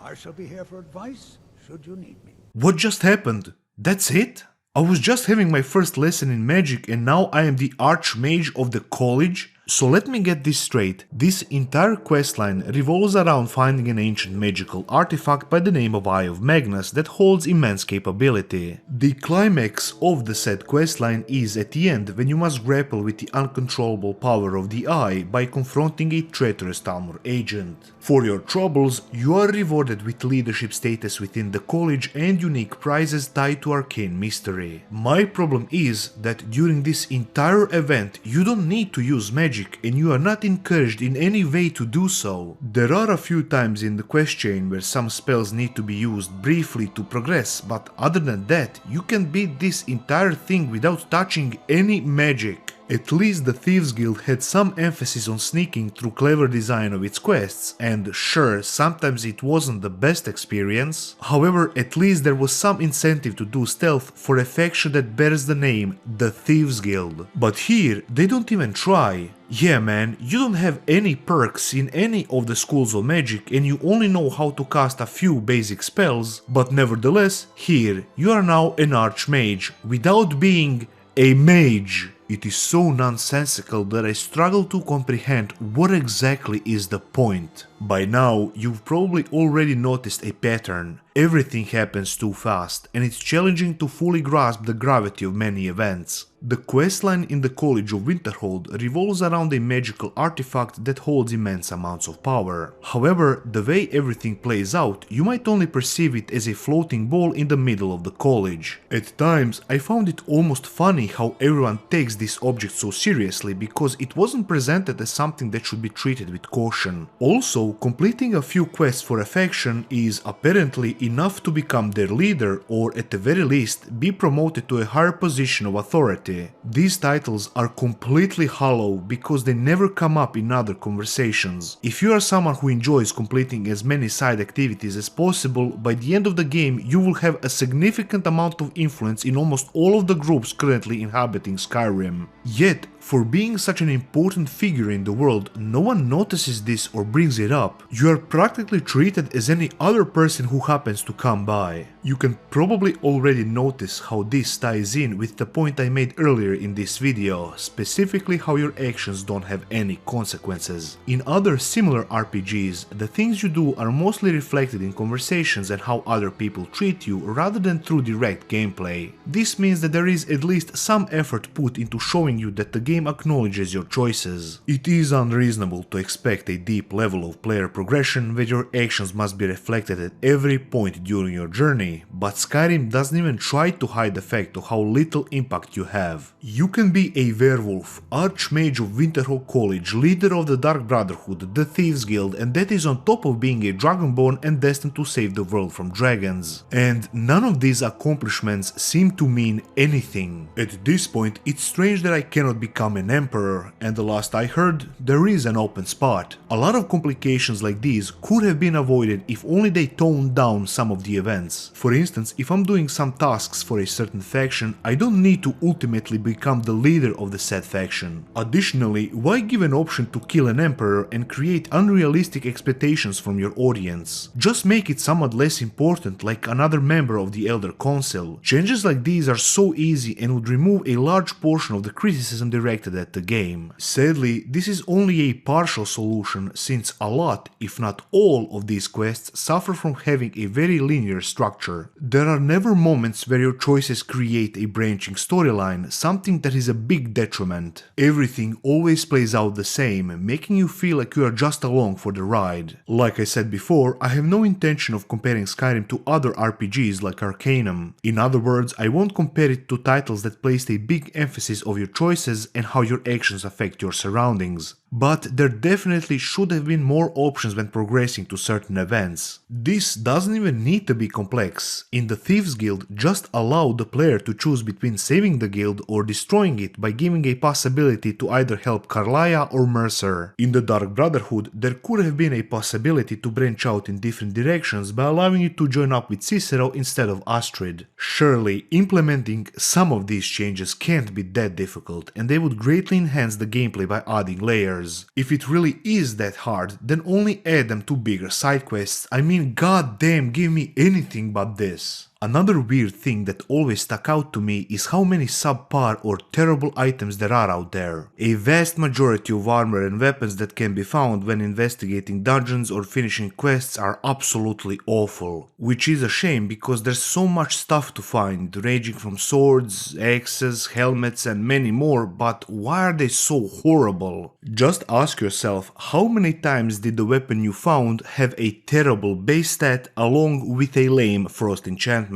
I shall be here for advice, should you need me. What just happened? That's it? I was just having my first lesson in magic and now I am the Archmage of the college? So let me get this straight, this entire questline revolves around finding an ancient magical artifact by the name of Eye of Magnus that holds immense capability. The climax of the said questline is at the end when you must grapple with the uncontrollable power of the Eye by confronting a traitorous Thalmor agent. For your troubles, you are rewarded with leadership status within the college and unique prizes tied to arcane mystery. My problem is that during this entire event you don't need to use magic and you are not encouraged in any way to do so. There are a few times in the quest chain where some spells need to be used briefly to progress, but other than that, you can beat this entire thing without touching any magic. At least the Thieves Guild had some emphasis on sneaking through clever design of its quests, and sure, sometimes it wasn't the best experience. However, at least there was some incentive to do stealth for a faction that bears the name the Thieves Guild. But here, they don't even try. Yeah man, you don't have any perks in any of the schools of magic and you only know how to cast a few basic spells, but nevertheless, here, you are now an Archmage, without being a mage. It is so nonsensical that I struggle to comprehend what exactly is the point. By now, you've probably already noticed a pattern. Everything happens too fast, and it's challenging to fully grasp the gravity of many events. The questline in the College of Winterhold revolves around a magical artifact that holds immense amounts of power. However, the way everything plays out, you might only perceive it as a floating ball in the middle of the college. At times, I found it almost funny how everyone takes this object so seriously because it wasn't presented as something that should be treated with caution. Also, completing a few quests for a faction is apparently enough to become their leader or at the very least be promoted to a higher position of authority. These titles are completely hollow because they never come up in other conversations. If you are someone who enjoys completing as many side activities as possible, by the end of the game you will have a significant amount of influence in almost all of the groups currently inhabiting Skyrim. Yet, for being such an important figure in the world, no one notices this or brings it up. You are practically treated as any other person who happens to come by. You can probably already notice how this ties in with the point I made earlier in this video, specifically how your actions don't have any consequences. In other similar RPGs, the things you do are mostly reflected in conversations and how other people treat you rather than through direct gameplay. This means that there is at least some effort put into showing you that the game acknowledges your choices. It is unreasonable to expect a deep level of player progression where your actions must be reflected at every point during your journey, but Skyrim doesn't even try to hide the fact of how little impact you have. You can be a werewolf, Archmage of Winterhold College, leader of the Dark Brotherhood, the Thieves Guild, and that is on top of being a Dragonborn and destined to save the world from dragons. And none of these accomplishments seem to mean anything. At this point, it's strange that I cannot become an emperor, and the last I heard, there is an open spot. A lot of complications like these could have been avoided if only they toned down some of the events. For instance, if I'm doing some tasks for a certain faction, I don't need to ultimately become the leader of the said faction. Additionally, why give an option to kill an emperor and create unrealistic expectations from your audience? Just make it somewhat less important, like another member of the Elder Council. Changes like these are so easy and would remove a large portion of the criticism directed at the game. Sadly, this is only a partial solution since a lot, if not all, of these quests suffer from having a very linear structure. There are never moments where your choices create a branching storyline, something that is a big detriment. Everything always plays out the same, making you feel like you are just along for the ride. Like I said before, I have no intention of comparing Skyrim to other RPGs like Arcanum. In other words, I won't compare it to titles that placed a big emphasis on your choices and how your actions affect your surroundings. But there definitely should have been more options when progressing to certain events. This doesn't even need to be complex. In the Thieves Guild, just allow the player to choose between saving the guild or destroying it by giving a possibility to either help Carlia or Mercer. In the Dark Brotherhood, there could have been a possibility to branch out in different directions by allowing you to join up with Cicero instead of Astrid. Surely, implementing some of these changes can't be that difficult, and they would greatly enhance the gameplay by adding layers. If it really is that hard, then only add them to bigger side quests. I mean, goddamn, give me anything but this. Another weird thing that always stuck out to me is how many subpar or terrible items there are out there. A vast majority of armor and weapons that can be found when investigating dungeons or finishing quests are absolutely awful. Which is a shame because there's so much stuff to find, ranging from swords, axes, helmets and many more, but why are they so horrible? Just ask yourself, how many times did the weapon you found have a terrible base stat along with a lame frost enchantment?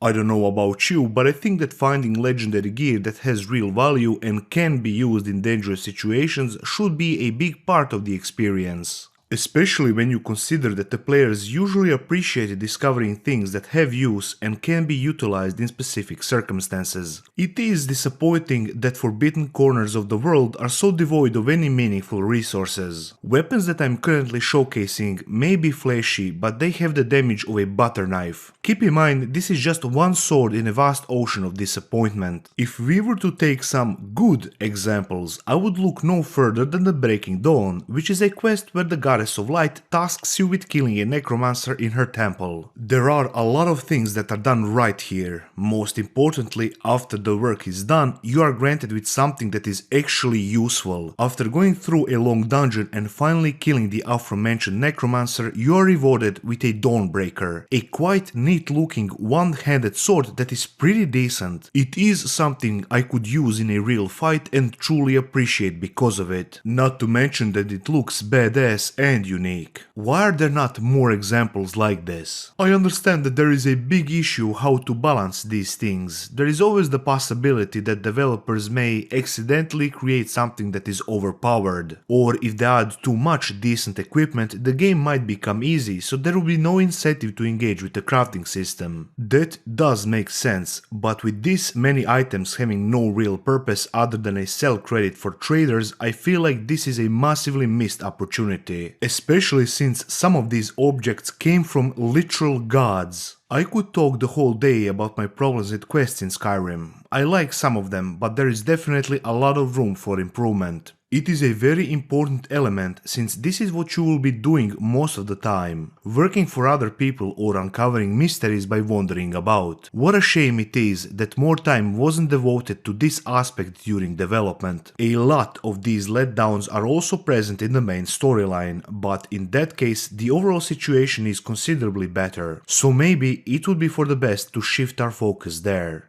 I don't know about you, but I think that finding legendary gear that has real value and can be used in dangerous situations should be a big part of the experience. Especially when you consider that the players usually appreciate discovering things that have use and can be utilized in specific circumstances. It is disappointing that forbidden corners of the world are so devoid of any meaningful resources. Weapons that I'm currently showcasing may be flashy, but they have the damage of a butter knife. Keep in mind, this is just one sword in a vast ocean of disappointment. If we were to take some good examples, I would look no further than the Breaking Dawn, which is a quest where the Goddess of Light tasks you with killing a necromancer in her temple. There are a lot of things that are done right here. Most importantly, after the work is done, you are granted with something that is actually useful. After going through a long dungeon and finally killing the aforementioned necromancer, you are rewarded with a Dawnbreaker, a quite neat looking one-handed sword that is pretty decent. It is something I could use in a real fight and truly appreciate because of it. Not to mention that it looks badass and unique. Why are there not more examples like this? I understand that there is a big issue how to balance these things. There is always the possibility that developers may accidentally create something that is overpowered, or if they add too much decent equipment, the game might become easy, so there will be no incentive to engage with the crafting system. That does make sense, but with this many items having no real purpose other than a sell credit for traders, I feel like this is a massively missed opportunity. Especially since some of these objects came from literal gods. I could talk the whole day about my problems with quests in Skyrim. I like some of them, but there is definitely a lot of room for improvement. It is a very important element since this is what you will be doing most of the time, working for other people or uncovering mysteries by wandering about. What a shame it is that more time wasn't devoted to this aspect during development. A lot of these letdowns are also present in the main storyline, but in that case the overall situation is considerably better, so maybe it would be for the best to shift our focus there.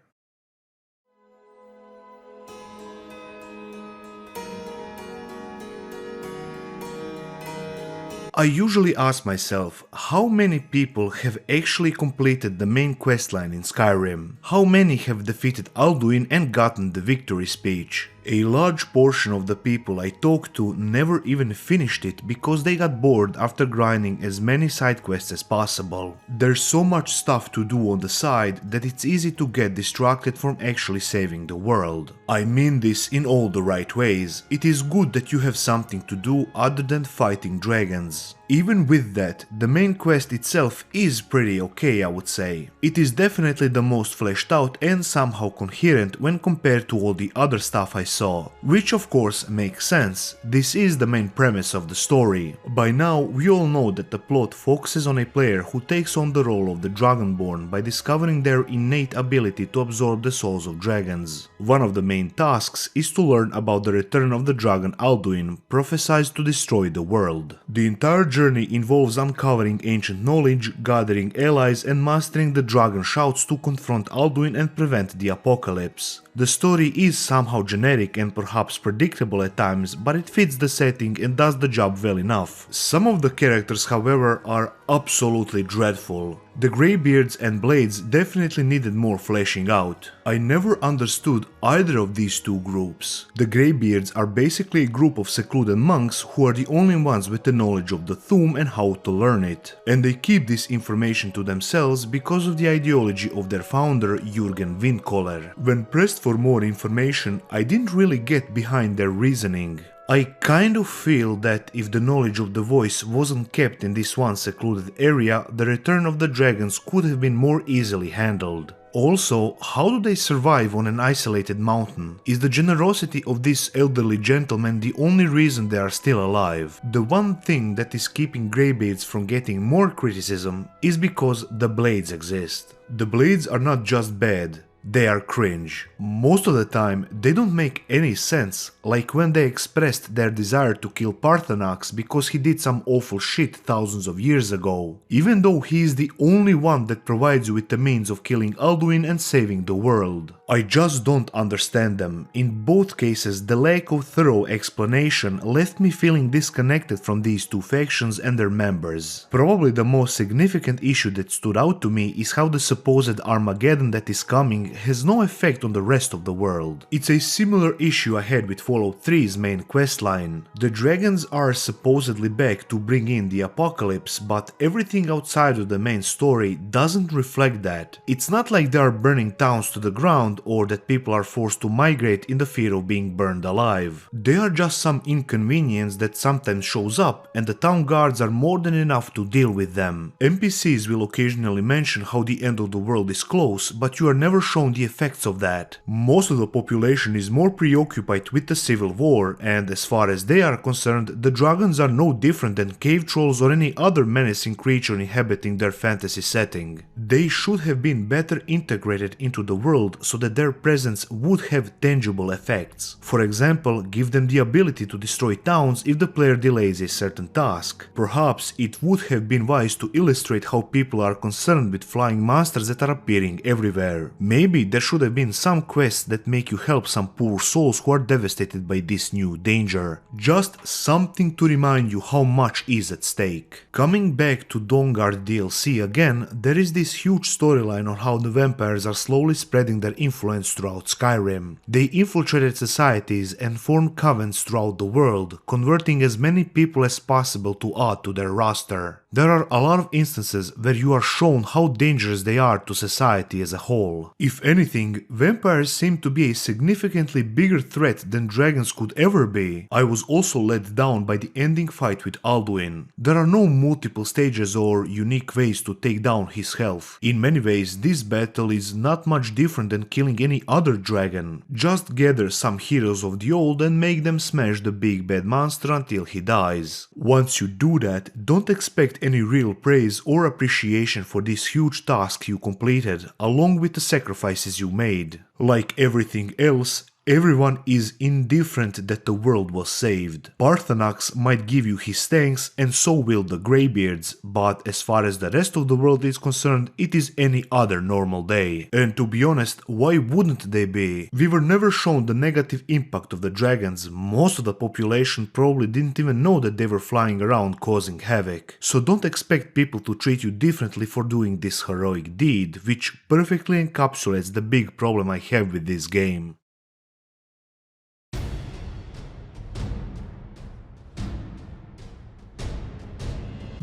I usually ask myself, how many people have actually completed the main questline in Skyrim? How many have defeated Alduin and gotten the victory speech? A large portion of the people I talked to never even finished it because they got bored after grinding as many side quests as possible. There's so much stuff to do on the side that it's easy to get distracted from actually saving the world. I mean this in all the right ways. It is good that you have something to do other than fighting dragons. Even with that, the main quest itself is pretty okay, I would say. It is definitely the most fleshed out and somehow coherent when compared to all the other stuff I saw, which of course makes sense. This is the main premise of the story. By now, we all know that the plot focuses on a player who takes on the role of the Dragonborn by discovering their innate ability to absorb the souls of dragons. One of the main tasks is to learn about the return of the dragon Alduin, prophesied to destroy the world. The entire journey involves uncovering ancient knowledge, gathering allies and mastering the dragon shouts to confront Alduin and prevent the apocalypse. The story is somehow generic and perhaps predictable at times, but it fits the setting and does the job well enough. Some of the characters, however, are absolutely dreadful. The Greybeards and Blades definitely needed more fleshing out. I never understood either of these two groups. The Greybeards are basically a group of secluded monks who are the only ones with the knowledge of the Thuum and how to learn it. And they keep this information to themselves because of the ideology of their founder Jürgen Windkoller. When pressed for more information, I didn't really get behind their reasoning. I kind of feel that if the knowledge of the voice wasn't kept in this one secluded area, the return of the dragons could have been more easily handled. Also, how do they survive on an isolated mountain? Is the generosity of this elderly gentleman the only reason they are still alive? The one thing that is keeping Greybeards from getting more criticism is because the Blades exist. The Blades are not just bad, they are cringe. Most of the time, they don't make any sense, like when they expressed their desire to kill Parthenax because he did some awful shit thousands of years ago, even though he is the only one that provides you with the means of killing Alduin and saving the world. I just don't understand them. In both cases, the lack of thorough explanation left me feeling disconnected from these two factions and their members. Probably the most significant issue that stood out to me is how the supposed Armageddon that is coming has no effect on the rest of the world. It's a similar issue I had with Fallout 3's main questline. The dragons are supposedly back to bring in the apocalypse, but everything outside of the main story doesn't reflect that. It's not like they are burning towns to the ground or that people are forced to migrate in the fear of being burned alive. They are just some inconvenience that sometimes shows up, and the town guards are more than enough to deal with them. NPCs will occasionally mention how the end of the world is close, but you are never shown the effects of that. Most of the population is more preoccupied with the civil war, and as far as they are concerned, the dragons are no different than cave trolls or any other menacing creature inhabiting their fantasy setting. They should have been better integrated into the world so that their presence would have tangible effects. For example, give them the ability to destroy towns if the player delays a certain task. Perhaps it would have been wise to illustrate how people are concerned with flying monsters that are appearing everywhere. Maybe there should have been some quests that make you help some poor souls who are devastated by this new danger. Just something to remind you how much is at stake. Coming back to Dawnguard DLC again, there is this huge storyline on how the vampires are slowly spreading their influence throughout Skyrim. They infiltrated societies and formed covens throughout the world, converting as many people as possible to add to their roster. There are a lot of instances where you are shown how dangerous they are to society as a whole. If anything, vampires seem to be a significantly bigger threat than dragons could ever be. I was also let down by the ending fight with Alduin. There are no multiple stages or unique ways to take down his health. In many ways, this battle is not much different than killing any other dragon. Just gather some heroes of the old and make them smash the big bad monster until he dies. Once you do that, don't expect any real praise or appreciation for this huge task you completed, along with the sacrifices you made. Like everything else, everyone is indifferent that the world was saved. Parthenax might give you his thanks, and so will the Greybeards, but as far as the rest of the world is concerned, it is any other normal day. And to be honest, why wouldn't they be? We were never shown the negative impact of the dragons. Most of the population probably didn't even know that they were flying around causing havoc. So don't expect people to treat you differently for doing this heroic deed, which perfectly encapsulates the big problem I have with this game.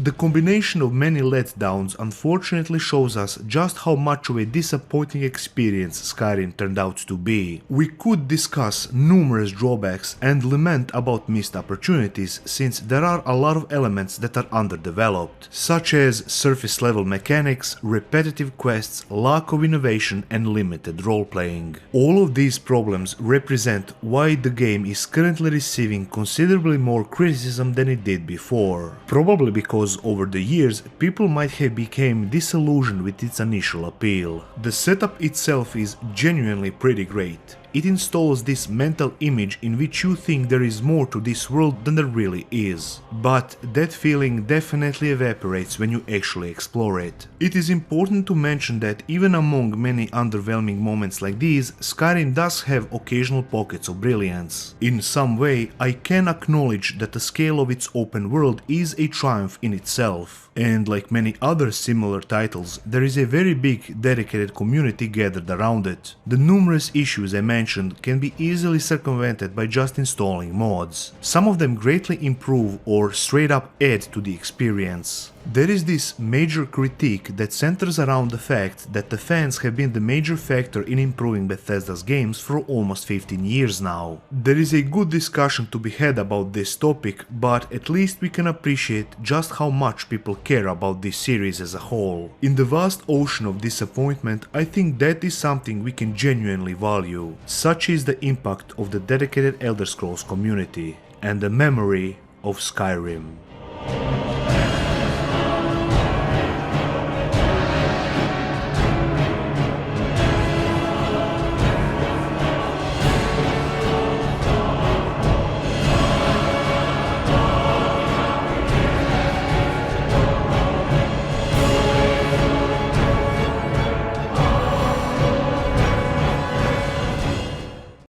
The combination of many letdowns unfortunately shows us just how much of a disappointing experience Skyrim turned out to be. We could discuss numerous drawbacks and lament about missed opportunities, since there are a lot of elements that are underdeveloped, such as surface level mechanics, repetitive quests, lack of innovation and limited role-playing. All of these problems represent why the game is currently receiving considerably more criticism than it did before. Probably because over the years, people might have become disillusioned with its initial appeal. The setup itself is genuinely pretty great. it installs this mental image in which you think there is more to this world than there really is. But that feeling definitely evaporates when you actually explore it. It is important to mention that even among many underwhelming moments like these, Skyrim does have occasional pockets of brilliance. In some way, I can acknowledge that the scale of its open world is a triumph in itself. And like many other similar titles, there is a very big dedicated community gathered around it. The numerous issues I mentioned can be easily circumvented by just installing mods. Some of them greatly improve or straight up add to the experience. There is this major critique that centers around the fact that the fans have been the major factor in improving Bethesda's games for almost 15 years now. There is a good discussion to be had about this topic, but at least we can appreciate just how much people care about this series as a whole. In the vast ocean of disappointment, I think that is something we can genuinely value. Such is the impact of the dedicated Elder Scrolls community and the memory of Skyrim.